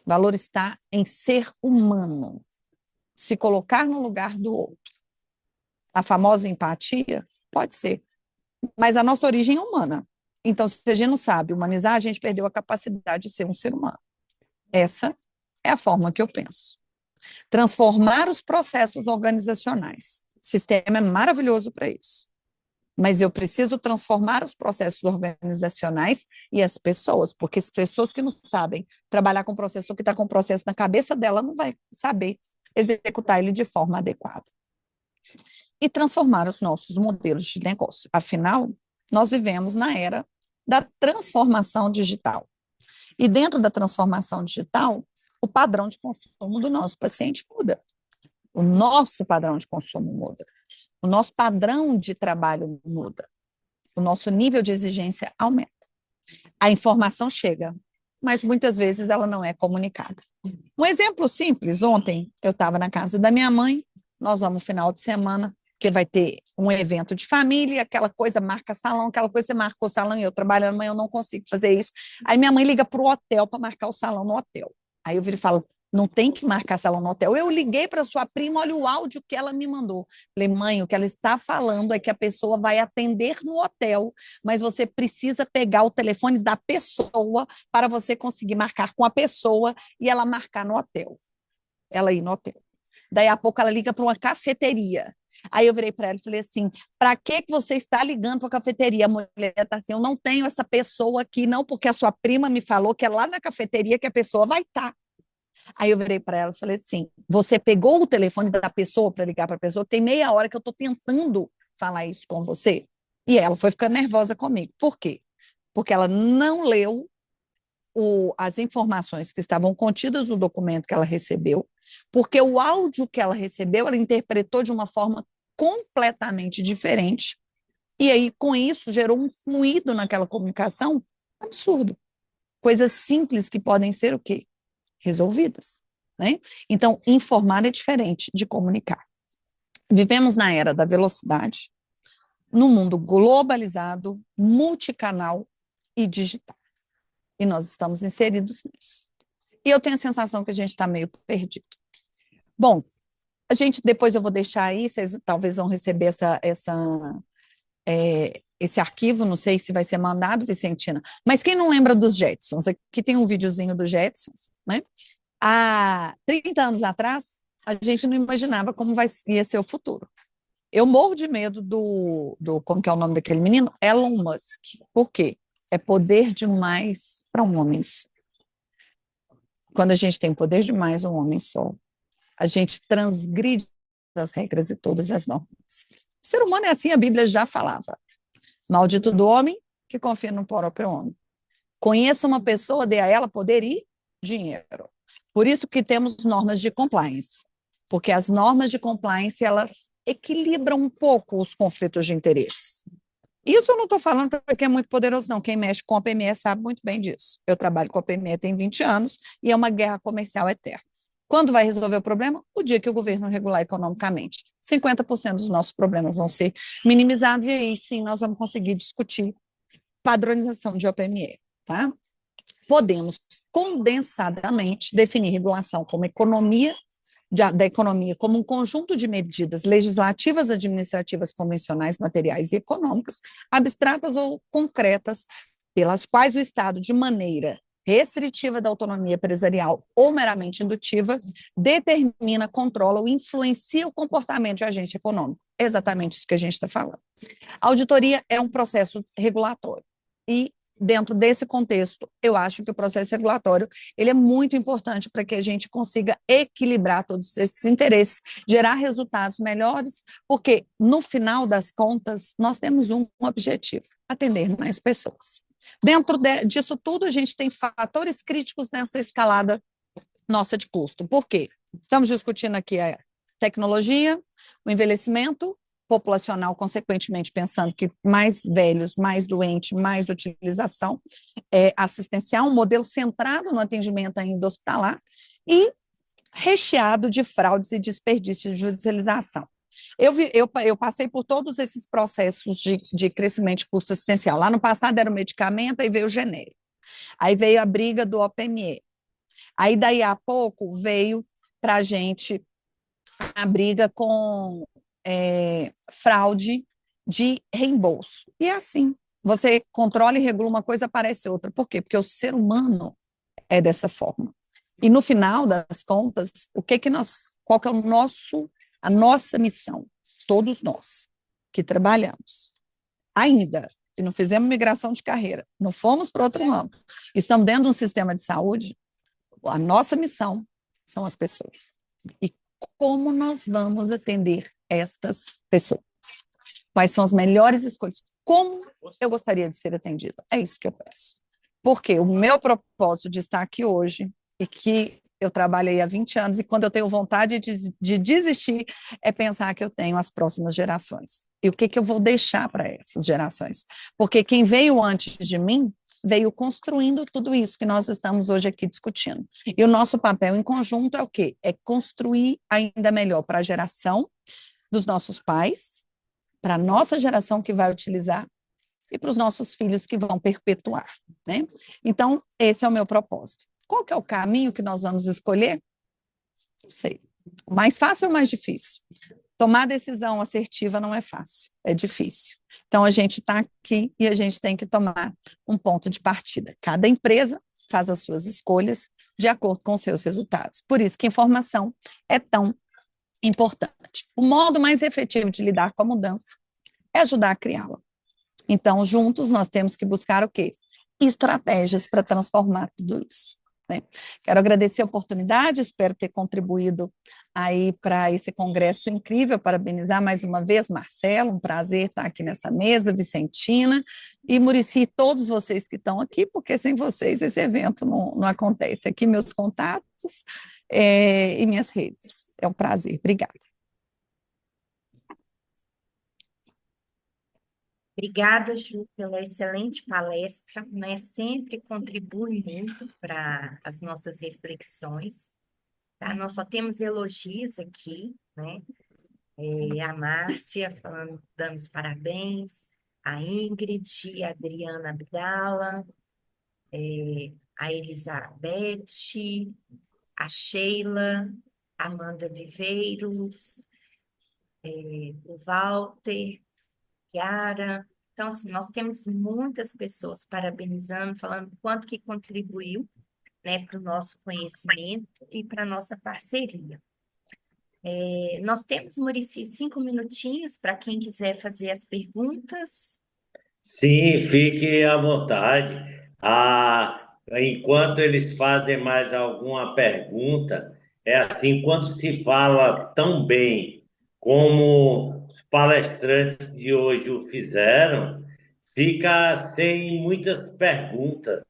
Valor está em ser humano. Se colocar no lugar do outro. A famosa empatia pode ser, mas a nossa origem é humana. Então, se a gente não sabe humanizar, a gente perdeu a capacidade de ser um ser humano. Essa é a forma que eu penso. Transformar os processos organizacionais. O sistema é maravilhoso para isso. Mas eu preciso transformar os processos organizacionais e as pessoas, porque as pessoas que não sabem trabalhar com o processo, ou que está com o processo na cabeça dela, não vai saber executar ele de forma adequada. E transformar os nossos modelos de negócio. Afinal, nós vivemos na era da transformação digital. E dentro da transformação digital, o padrão de consumo do nosso paciente muda. O nosso padrão de consumo muda. O nosso padrão de trabalho muda. O nosso nível de exigência aumenta. A informação chega, mas muitas vezes ela não é comunicada. Um exemplo simples, ontem eu estava na casa da minha mãe, nós vamos no final de semana, que vai ter um evento de família, aquela coisa marca salão, aquela coisa você marcou o salão e eu trabalhando amanhã eu não consigo fazer isso. Aí minha mãe liga para o hotel para marcar o salão no hotel. Aí eu viro e falo, não tem que marcar salão no hotel. Eu liguei para sua prima, olha o áudio que ela me mandou. Falei, mãe, o que ela está falando é que a pessoa vai atender no hotel, mas você precisa pegar o telefone da pessoa para você conseguir marcar com a pessoa e ela marcar no hotel. Ela ir no hotel. Daí a pouco ela liga para uma cafeteria. Aí eu virei para ela e falei assim, para que você está ligando para a cafeteria? A mulher está assim, eu não tenho essa pessoa aqui, não, porque a sua prima me falou que é lá na cafeteria que a pessoa vai estar. Aí eu virei para ela e falei assim, você pegou o telefone da pessoa para ligar para a pessoa? Tem meia hora que eu estou tentando falar isso com você. E ela foi ficando nervosa comigo. Por quê? Porque ela não leu as informações que estavam contidas no documento que ela recebeu, porque o áudio que ela recebeu, ela interpretou de uma forma completamente diferente, e aí, com isso, gerou um fluido naquela comunicação absurdo. Coisas simples que podem ser o quê? Resolvidas, né? Então, informar é diferente de comunicar. Vivemos na era da velocidade, num mundo globalizado, multicanal e digital. E nós estamos inseridos nisso. E eu tenho a sensação que a gente está meio perdido. Bom, depois eu vou deixar aí, vocês talvez vão receber esse arquivo, não sei se vai ser mandado, Vicentina, mas quem não lembra dos Jetsons? Aqui tem um videozinho dos Jetsons, né? Há 30 anos atrás, a gente não imaginava como ia ser o futuro. Eu morro de medo como que é o nome daquele menino? Elon Musk. Por quê? É poder demais para um homem só. Quando a gente tem poder demais, um homem só, a gente transgride as regras e todas as normas. O ser humano é assim, a Bíblia já falava. Maldito do homem que confia no próprio homem. Conheça uma pessoa, dê a ela poder e dinheiro. Por isso que temos normas de compliance. Porque as normas de compliance, elas equilibram um pouco os conflitos de interesse. Isso eu não estou falando porque é muito poderoso, não. Quem mexe com a PME sabe muito bem disso. Eu trabalho com a PME tem 20 anos e é uma guerra comercial eterna. Quando vai resolver o problema? O dia que o governo regular economicamente. 50% dos nossos problemas vão ser minimizados e aí sim nós vamos conseguir discutir padronização de OPME. Tá? Podemos condensadamente definir regulação como economia da economia como um conjunto de medidas legislativas, administrativas, convencionais, materiais e econômicas, abstratas ou concretas, pelas quais o Estado, de maneira restritiva da autonomia empresarial ou meramente indutiva, determina, controla ou influencia o comportamento de agente econômico. É exatamente isso que a gente está falando. A auditoria é um processo regulatório e dentro desse contexto, eu acho que o processo regulatório ele é muito importante para que a gente consiga equilibrar todos esses interesses, gerar resultados melhores, porque, no final das contas, nós temos um objetivo, atender mais pessoas. Dentro disso tudo, a gente tem fatores críticos nessa escalada nossa de custo. Por quê? Estamos discutindo aqui a tecnologia, o envelhecimento populacional, consequentemente pensando que mais velhos, mais doentes, mais utilização assistencial, um modelo centrado no atendimento ainda hospitalar e recheado de fraudes e desperdícios de judicialização. Eu passei por todos esses processos de crescimento de custo assistencial. Lá no passado era o medicamento, aí veio o genérico. Aí veio a briga do OPME. Aí daí a pouco veio para a gente a briga com fraude de reembolso. E é assim, você controla e regula uma coisa, aparece outra. Por quê? Porque o ser humano é dessa forma. E no final das contas, qual que é a nossa missão? Todos nós que trabalhamos, ainda que não fizemos migração de carreira, não fomos para outro ramo, estamos dentro de um sistema de saúde, a nossa missão são as pessoas. E como nós vamos atender estas pessoas? Quais são as melhores escolhas? Como eu gostaria de ser atendida? É isso que eu peço. Porque o meu propósito de estar aqui hoje, e que eu trabalhei há 20 anos, e quando eu tenho vontade de desistir, é pensar que eu tenho as próximas gerações. E o que eu vou deixar para essas gerações? Porque quem veio antes de mim, veio construindo tudo isso que nós estamos hoje aqui discutindo. E o nosso papel em conjunto é o quê? É construir ainda melhor para a geração dos nossos pais, para a nossa geração que vai utilizar e para os nossos filhos que vão perpetuar, né? Então, esse é o meu propósito. Qual que é o caminho que nós vamos escolher? Não sei. O mais fácil ou o mais difícil? Tomar decisão assertiva não é fácil, é difícil. Então, a gente está aqui e a gente tem que tomar um ponto de partida. Cada empresa faz as suas escolhas de acordo com os seus resultados. Por isso que informação é tão importante. O modo mais efetivo de lidar com a mudança é ajudar a criá-la. Então, juntos, nós temos que buscar o quê? Estratégias para transformar tudo isso. né? Quero agradecer a oportunidade, espero ter contribuído aí para esse congresso incrível, parabenizar mais uma vez, Marcelo, um prazer estar aqui nessa mesa, Vicentina, e Muricy, todos vocês que estão aqui, porque sem vocês esse evento não acontece. Aqui meus contatos e minhas redes. É um prazer. Obrigada. Obrigada, Ju, pela excelente palestra, né? Sempre contribui muito para as nossas reflexões, tá? Nós só temos elogios aqui, né? A Márcia falando, dando os parabéns, a Ingrid, a Adriana Abdala, a Elizabeth, a Sheila, a Amanda Viveiros, o Walter, Yara. Então, assim, nós temos muitas pessoas parabenizando, falando o quanto que contribuiu, né, para o nosso conhecimento e para a nossa parceria. Nós temos, Muricy, 5 minutinhos para quem quiser fazer as perguntas. Sim, fique à vontade. Enquanto eles fazem mais alguma pergunta, é assim, quando se fala tão bem como os palestrantes de hoje o fizeram, fica sem muitas perguntas,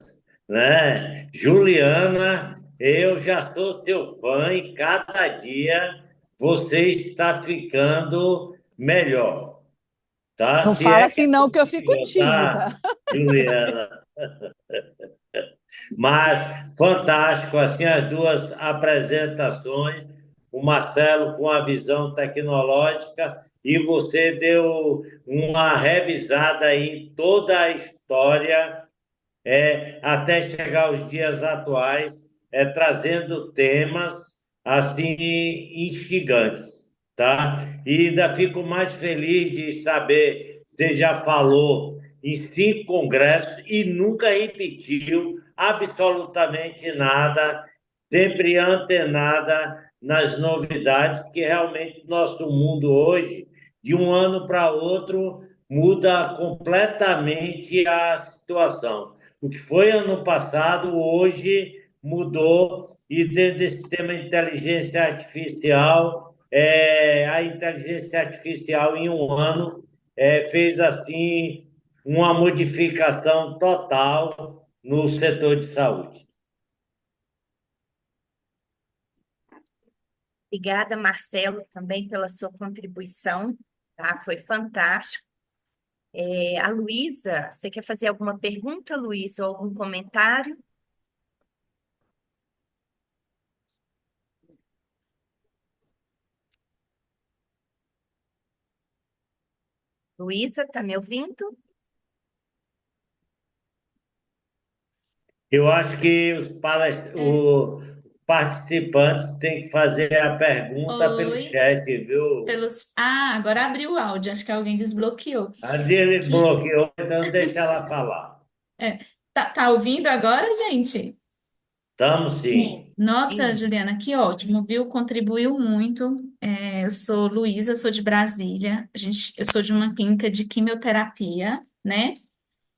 né? Juliana, eu já sou seu fã e cada dia você está ficando melhor, tá? Não Se fala é que assim é não, que eu fico possível, tá, tímida. Juliana? Mas fantástico, assim, as duas apresentações, o Marcelo com a visão tecnológica e você deu uma revisada em toda a história, até chegar aos dias atuais, trazendo temas assim instigantes, tá? E ainda fico mais feliz de saber que você já falou em 5 congressos e nunca repetiu absolutamente nada, sempre antenada nas novidades, que realmente nosso mundo hoje, de um ano para outro, muda completamente a situação. O que foi ano passado, hoje mudou, e dentro desse tema inteligência artificial, a inteligência artificial em um ano fez assim uma modificação total no setor de saúde. Obrigada, Marcelo, também pela sua contribuição, tá? Foi fantástico. A Luísa, você quer fazer alguma pergunta, Luísa, ou algum comentário? Luísa, está me ouvindo? Eu acho que os participantes têm que fazer a pergunta pelo Oi, chat, viu? agora abriu o áudio, acho que alguém desbloqueou. A dele Que... bloqueou, então deixa ela falar. É, tá ouvindo agora, gente? Estamos sim. Nossa, Sim. Juliana, que ótimo, viu? Contribuiu muito. Eu sou Luísa, sou de Brasília. Eu sou de uma clínica de quimioterapia, né?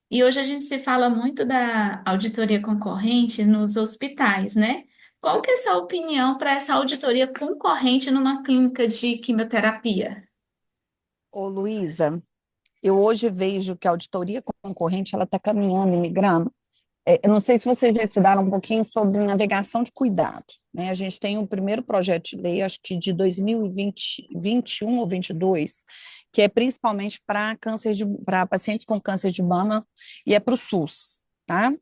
E hoje a gente se fala muito da auditoria concorrente nos hospitais, né? Qual que é a sua opinião para essa auditoria concorrente numa clínica de quimioterapia? Ô, Luísa, eu hoje vejo que a auditoria concorrente ela está caminhando e migrando. Eu não sei se vocês já estudaram um pouquinho sobre navegação de cuidado, né? A gente tem o primeiro projeto de lei, acho que de 2020, 21 ou 22, que é principalmente para pacientes com câncer de mama e é para o SUS, tá?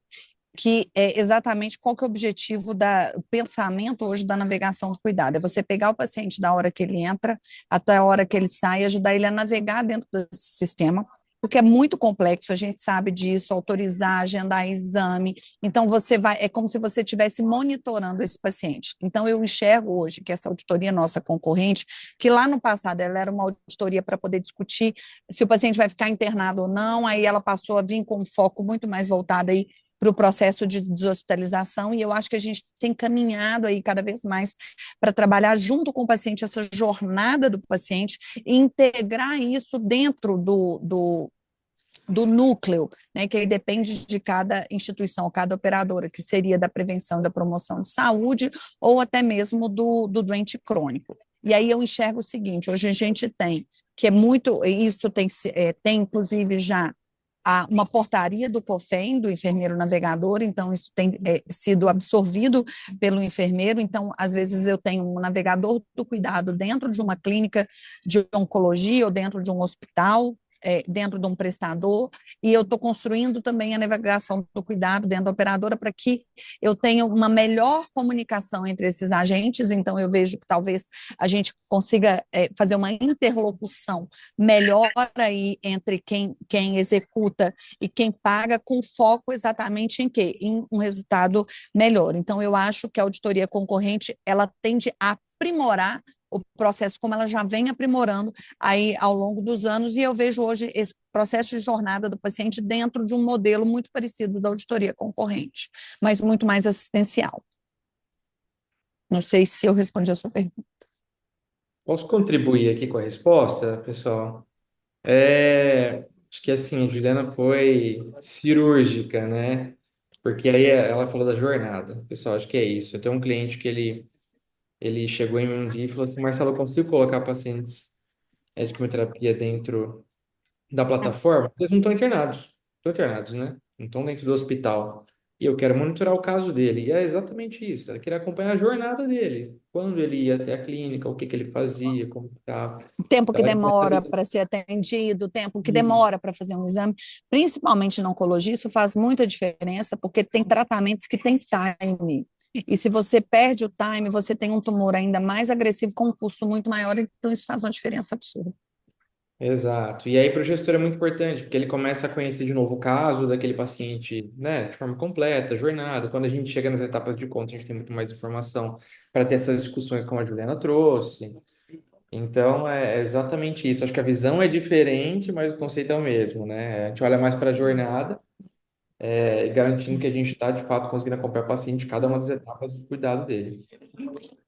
Que é exatamente qual que é o objetivo o pensamento hoje da navegação do cuidado, é você pegar o paciente da hora que ele entra até a hora que ele sai, e ajudar ele a navegar dentro desse sistema, porque é muito complexo, a gente sabe disso, autorizar, agendar exame, então é como se você estivesse monitorando esse paciente. Então eu enxergo hoje que essa auditoria nossa concorrente, que lá no passado ela era uma auditoria para poder discutir se o paciente vai ficar internado ou não, aí ela passou a vir com um foco muito mais voltado aí para o processo de deshospitalização, e eu acho que a gente tem caminhado aí cada vez mais para trabalhar junto com o paciente essa jornada do paciente e integrar isso dentro do núcleo, né, que aí depende de cada instituição, cada operadora, que seria da prevenção e da promoção de saúde, ou até mesmo do doente crônico. E aí eu enxergo o seguinte, hoje a gente tem, que é muito, isso tem inclusive já uma portaria do COFEM, do enfermeiro navegador, então isso tem sido absorvido pelo enfermeiro, então às vezes eu tenho um navegador do cuidado dentro de uma clínica de oncologia ou dentro de um hospital, dentro de um prestador, e eu estou construindo também a navegação do cuidado dentro da operadora para que eu tenha uma melhor comunicação entre esses agentes, então eu vejo que talvez a gente consiga fazer uma interlocução melhor aí entre quem executa e quem paga, com foco exatamente em quê? Em um resultado melhor. Então, eu acho que a auditoria concorrente, ela tende a aprimorar o processo, como ela já vem aprimorando aí ao longo dos anos, e eu vejo hoje esse processo de jornada do paciente dentro de um modelo muito parecido da auditoria concorrente, mas muito mais assistencial. Não sei se eu respondi a sua pergunta. Posso contribuir aqui com a resposta, pessoal? Acho que assim, a Juliana foi cirúrgica, né? Porque aí ela falou da jornada. Pessoal, acho que é isso. Eu tenho um cliente que ele chegou em um dia e falou assim, Marcelo, eu consigo colocar pacientes de quimioterapia dentro da plataforma? Eles não estão internados, né? Não estão dentro do hospital. E eu quero monitorar o caso dele. E é exatamente isso. Eu queria acompanhar a jornada dele. Quando ele ia até a clínica, o que que ele fazia, como estava. O tempo que Então, ele começa a demora fazer para ser atendido, o tempo que demora para fazer um exame, principalmente na oncologia, isso faz muita diferença, porque tem tratamentos que tem time. E se você perde o time, você tem um tumor ainda mais agressivo, com um custo muito maior, então isso faz uma diferença absurda. Exato. E aí para o gestor é muito importante, porque ele começa a conhecer de novo o caso daquele paciente, né, de forma completa, jornada. Quando a gente chega nas etapas de conta, a gente tem muito mais informação para ter essas discussões como a Juliana trouxe. Então, é exatamente isso. Acho que a visão é diferente, mas o conceito é o mesmo, né? A gente olha mais para a jornada, garantindo que a gente está, de fato, conseguindo acompanhar o paciente em cada uma das etapas do cuidado dele.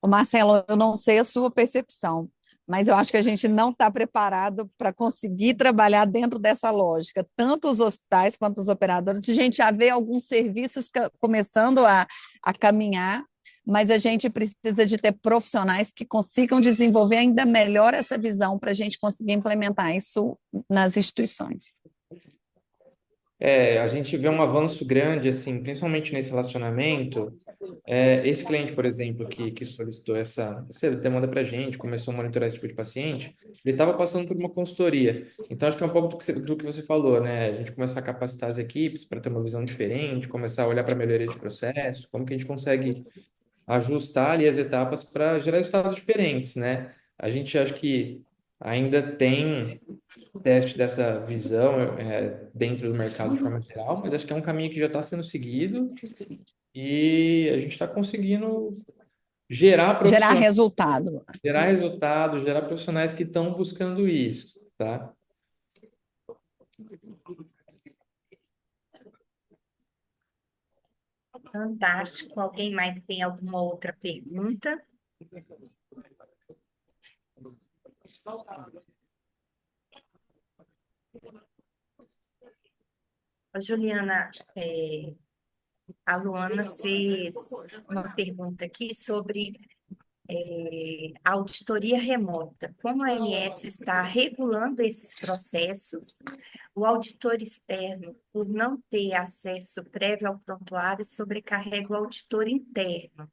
Ô Marcelo, eu não sei a sua percepção, mas eu acho que a gente não está preparado para conseguir trabalhar dentro dessa lógica, tanto os hospitais quanto os operadores. A gente já vê alguns serviços começando a caminhar, mas a gente precisa de ter profissionais que consigam desenvolver ainda melhor essa visão para a gente conseguir implementar isso nas instituições. A gente vê um avanço grande, assim, principalmente nesse relacionamento. Esse cliente, por exemplo, que solicitou essa demanda para a gente, começou a monitorar esse tipo de paciente, ele estava passando por uma consultoria. Então, acho que é um pouco do que você falou, né? A gente começar a capacitar as equipes para ter uma visão diferente, começar a olhar para a melhoria de processo, como que a gente consegue ajustar ali as etapas para gerar resultados diferentes, né? A gente acha que ainda tem teste dessa visão dentro do mercado de forma geral, mas acho que é um caminho que já está sendo seguido e a gente está conseguindo gerar Gerar profissionais, resultado. gerar resultados, gerar profissionais que estão buscando isso, tá? Fantástico. Alguém mais tem alguma outra pergunta? Ô, Juliana, a Luana fez uma pergunta aqui sobre a auditoria remota. Como a ANS está regulando esses processos, o auditor externo, por não ter acesso prévio ao prontuário, sobrecarrega o auditor interno.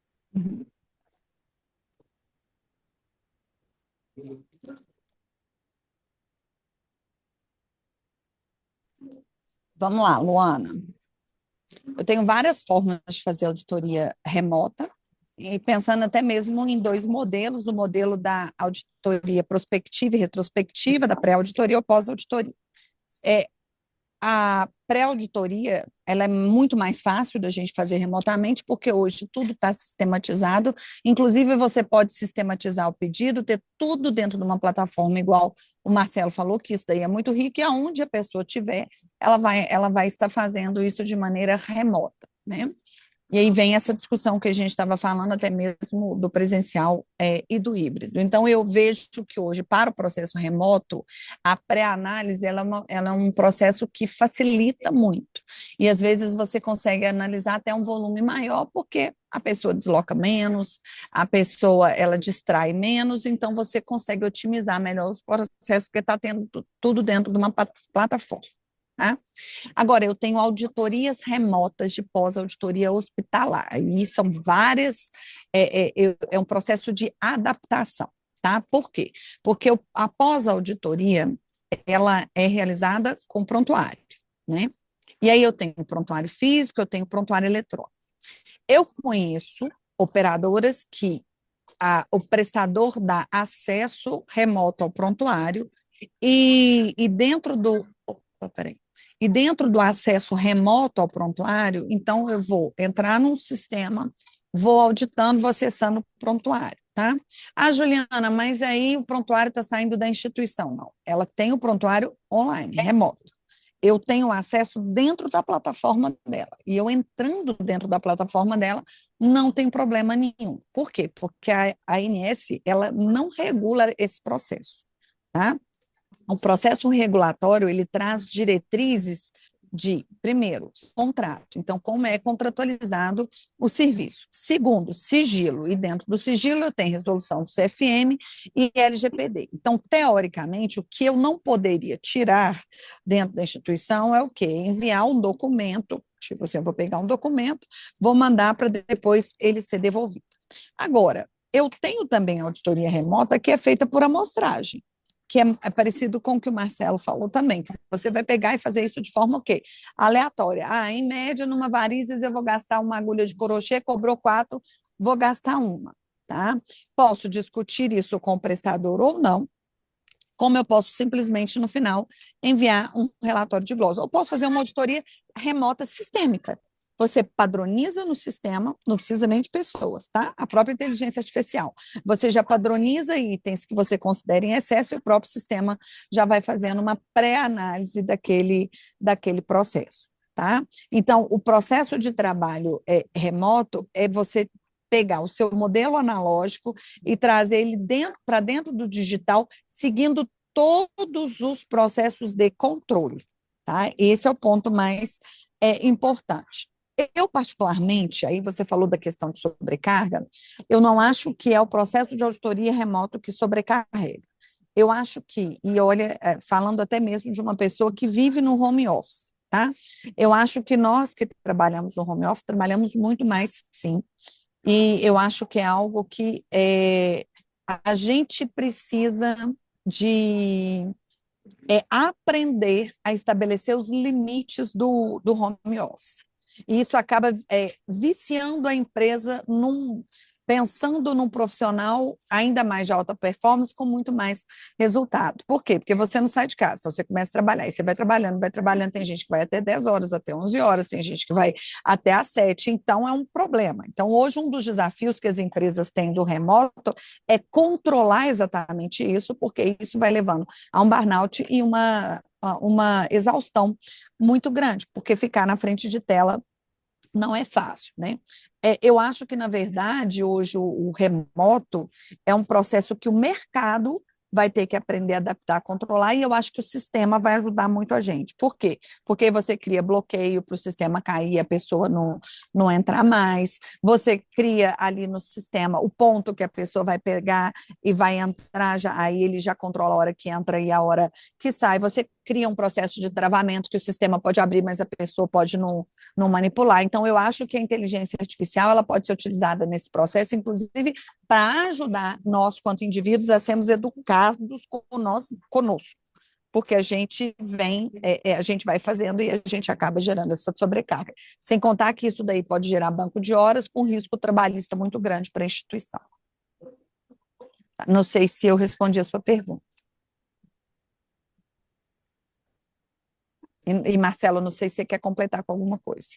Vamos lá, Luana. Eu tenho várias formas de fazer auditoria remota, e pensando até mesmo em dois modelos, o modelo da auditoria prospectiva e retrospectiva, da pré-auditoria ou pós-auditoria. A pré-auditoria, ela é muito mais fácil da gente fazer remotamente, porque hoje tudo está sistematizado, inclusive você pode sistematizar o pedido, ter tudo dentro de uma plataforma, igual o Marcelo falou, que isso daí é muito rico, e aonde a pessoa estiver, ela vai estar fazendo isso de maneira remota, né? E aí vem essa discussão que a gente estava falando até mesmo do presencial e do híbrido. Então, eu vejo que hoje, para o processo remoto, a pré-análise ela é um processo que facilita muito. E, às vezes, você consegue analisar até um volume maior, porque a pessoa desloca menos, a pessoa ela distrai menos, então você consegue otimizar melhor os processos, porque está tendo tudo dentro de uma plataforma. Tá? Agora, eu tenho auditorias remotas de pós-auditoria hospitalar, e são várias, é um processo de adaptação, tá? Por quê? Porque a pós-auditoria, ela é realizada com prontuário, né? E aí eu tenho prontuário físico, eu tenho prontuário eletrônico. Eu conheço operadoras que o prestador dá acesso remoto ao prontuário e dentro do... Opa, peraí. E dentro do acesso remoto ao prontuário, então eu vou entrar num sistema, vou auditando, vou acessando o prontuário, tá? Ah, Juliana, mas aí o prontuário está saindo da instituição. Não, ela tem o prontuário online, remoto. Eu tenho acesso dentro da plataforma dela. E eu entrando dentro da plataforma dela, não tem problema nenhum. Por quê? Porque a ANS, ela não regula esse processo, tá? O processo regulatório, ele traz diretrizes de, primeiro, contrato. Então, como é contratualizado o serviço. Segundo, sigilo. E dentro do sigilo eu tenho resolução do CFM e LGPD. Então, teoricamente, o que eu não poderia tirar dentro da instituição é o quê? Enviar um documento, tipo assim, eu vou pegar um documento, vou mandar para depois ele ser devolvido. Agora, eu tenho também auditoria remota que é feita por amostragem, que é parecido com o que o Marcelo falou também, que você vai pegar e fazer isso de forma o quê? Aleatória. Ah, em média, numa varizes eu vou gastar uma agulha de crochê, cobrou 4, vou gastar uma, tá? Posso discutir isso com o prestador ou não, como eu posso simplesmente, no final, enviar um relatório de glosa. Ou posso fazer uma auditoria remota sistêmica. Você padroniza no sistema, não precisa nem de pessoas, tá? A própria inteligência artificial. Você já padroniza itens que você considera em excesso e o próprio sistema já vai fazendo uma pré-análise daquele processo, tá? Então, o processo de trabalho remoto é você pegar o seu modelo analógico e trazer ele para dentro do digital, seguindo todos os processos de controle, tá? Esse é o ponto mais importante. Eu, particularmente, aí você falou da questão de sobrecarga, eu não acho que é o processo de auditoria remoto que sobrecarrega. Eu acho que, e olha, falando até mesmo de uma pessoa que vive no home office, tá? Eu acho que nós que trabalhamos no home office, trabalhamos muito mais, sim, e eu acho que é algo que a gente precisa de aprender a estabelecer os limites do home office. E isso acaba viciando a empresa pensando num profissional ainda mais de alta performance com muito mais resultado. Por quê? Porque você não sai de casa, você começa a trabalhar, e você vai trabalhando, tem gente que vai até 10 horas, até 11 horas, tem gente que vai até às 7, então é um problema. Então, hoje, um dos desafios que as empresas têm do remoto é controlar exatamente isso, porque isso vai levando a um burnout e uma exaustão muito grande, porque ficar na frente de tela não é fácil, né? Eu acho que, na verdade, hoje o remoto é um processo que o mercado vai ter que aprender a adaptar, a controlar, e eu acho que o sistema vai ajudar muito a gente. Por quê? Porque você cria bloqueio para o sistema cair, a pessoa não entrar mais, você cria ali no sistema o ponto que a pessoa vai pegar e vai entrar, aí ele já controla a hora que entra e a hora que sai, você cria um processo de travamento que o sistema pode abrir, mas a pessoa pode não manipular. Então, eu acho que a inteligência artificial ela pode ser utilizada nesse processo, inclusive para ajudar nós, quanto indivíduos, a sermos educados conosco, porque a gente a gente vai fazendo e a gente acaba gerando essa sobrecarga. Sem contar que isso daí pode gerar banco de horas com risco trabalhista muito grande para a instituição. Não sei se eu respondi a sua pergunta. E Marcelo, não sei se você quer completar com alguma coisa.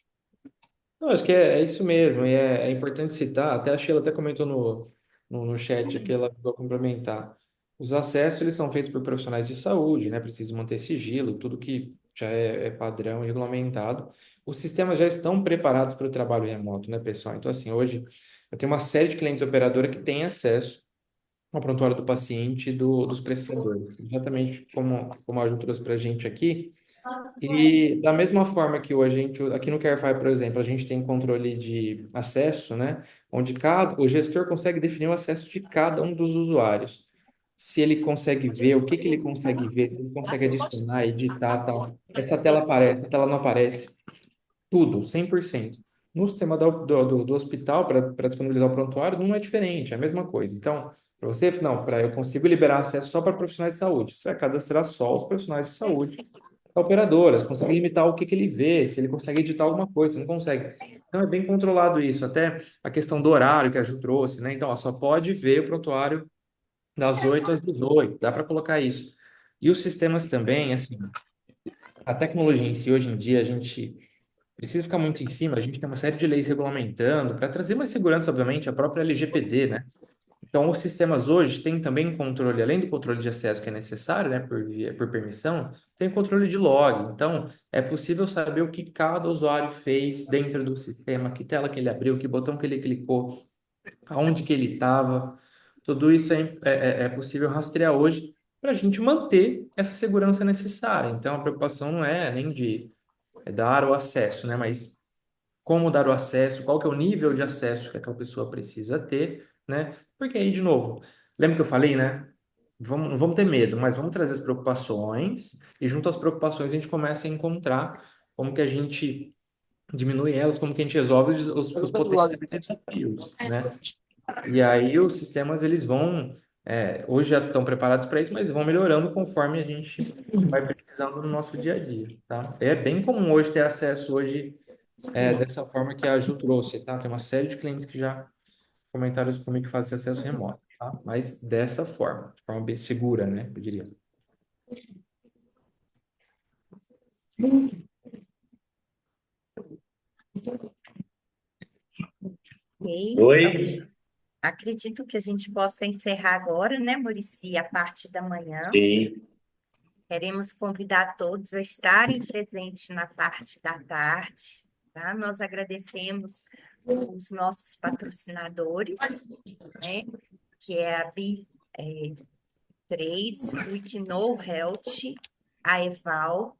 Não, acho que é isso mesmo, e é importante citar, até a Sheila até comentou no chat aqui, ela vai complementar. Os acessos, eles são feitos por profissionais de saúde, né? Precisa manter sigilo, tudo que já é padrão e regulamentado. Os sistemas já estão preparados para o trabalho remoto, né, pessoal? Então, assim, hoje eu tenho uma série de clientes operadora que têm acesso ao prontuário do paciente e dos prestadores, exatamente como a Ju trouxe para a gente aqui. E da mesma forma que hoje aqui no Carefy, por exemplo, a gente tem controle de acesso, né? Onde o gestor consegue definir o acesso de cada um dos usuários. Se ele consegue ver, o que ele consegue ver, se ele consegue adicionar, editar, tal. Essa tela aparece, essa tela não aparece. Tudo, 100%. No sistema do hospital, para disponibilizar o prontuário, não é diferente, é a mesma coisa. Então, para você, não, eu consigo liberar acesso só para profissionais de saúde. Você vai cadastrar só os profissionais de saúde operadoras, consegue limitar o que ele vê, se ele consegue editar alguma coisa, não consegue. Então é bem controlado isso, até a questão do horário que a Ju trouxe, né? Então, ó, só pode ver o prontuário das 8 às 18, dá para colocar isso. E os sistemas também, assim, a tecnologia em si, hoje em dia, a gente precisa ficar muito em cima, a gente tem uma série de leis regulamentando, para trazer mais segurança, obviamente, a própria LGPD, né? Então, os sistemas hoje têm também controle, além do controle de acesso que é necessário, né, por permissão, tem controle de log. Então, é possível saber o que cada usuário fez dentro do sistema, que tela que ele abriu, que botão que ele clicou, aonde que ele estava. Tudo isso é possível rastrear hoje para a gente manter essa segurança necessária. Então, a preocupação não é nem de dar o acesso, né, mas como dar o acesso, qual que é o nível de acesso que aquela pessoa precisa ter, né? Porque aí, de novo, lembra que eu falei, né? Não vamos ter medo, mas vamos trazer as preocupações e junto às preocupações a gente começa a encontrar como que a gente diminui elas, como que a gente resolve os potenciais desafios, né? E aí os sistemas, eles vão, hoje já estão preparados para isso, mas vão melhorando conforme a gente vai precisando no nosso dia a dia, tá? É bem comum hoje ter acesso hoje dessa forma que a Ju trouxe, tá? Tem uma série de clientes que já comentaram isso comigo que fazem esse acesso remoto, tá? Mas dessa forma, de forma bem segura, né? Eu diria. Ok. Oi? Acredito que a gente possa encerrar agora, né, Muricy, a parte da manhã. Sim. Queremos convidar todos a estarem presentes na parte da tarde, tá? Nós agradecemos os nossos patrocinadores, né, que é a B3, o Equinol Health, a Eval,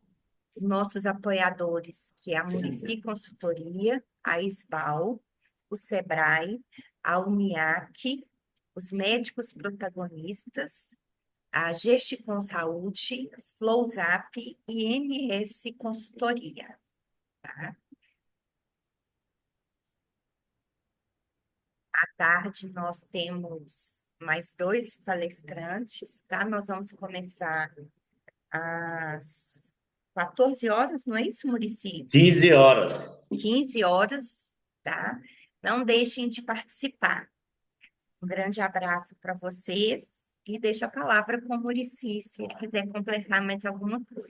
nossos apoiadores, que é a Muricy Consultoria, a SBAL, o SEBRAE, a UNIAC, os médicos protagonistas, a Gesticom Saúde, Flowzap e MS Consultoria. Tá? À tarde nós temos mais 2 palestrantes, tá? Nós vamos começar às 14 horas, não é isso, Muricy? 15 horas. 15 horas, tá? Não deixem de participar. Um grande abraço para vocês e deixo a palavra com o Muricy, se ele quiser completar mais alguma coisa.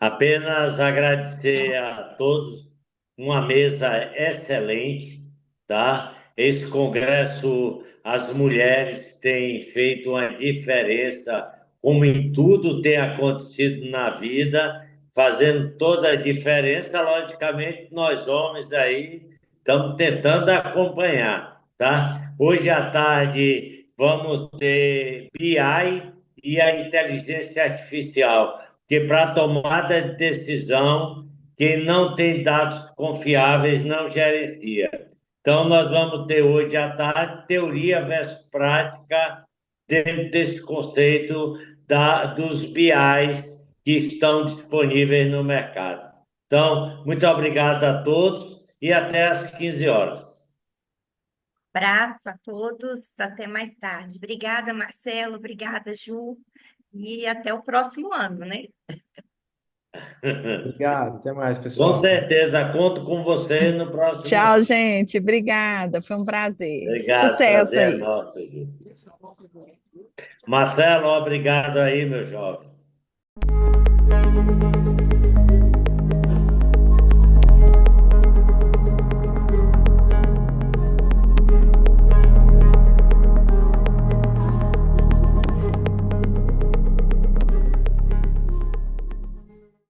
Apenas agradecer a todos, uma mesa excelente, tá? Esse congresso, as mulheres têm feito uma diferença, como em tudo tem acontecido na vida, fazendo toda a diferença. Logicamente, nós homens aí estamos tentando acompanhar, tá? Hoje à tarde vamos ter BI e a inteligência artificial, que para tomada de decisão, quem não tem dados confiáveis não gerencia. Então, nós vamos ter hoje à tarde teoria versus prática dentro desse conceito dos BIs que estão disponíveis no mercado. Então, muito obrigado a todos e até às 15 horas. Abraço a todos, até mais tarde. Obrigada, Marcelo, obrigada, Ju, e até o próximo ano, né? Obrigado, até mais, Com pessoal. certeza, conto com você no próximo. Tchau, gente. Obrigada. Foi um prazer. Obrigado, Sucesso prazer é aí. nosso. Marcelo, obrigado aí, meu jovem.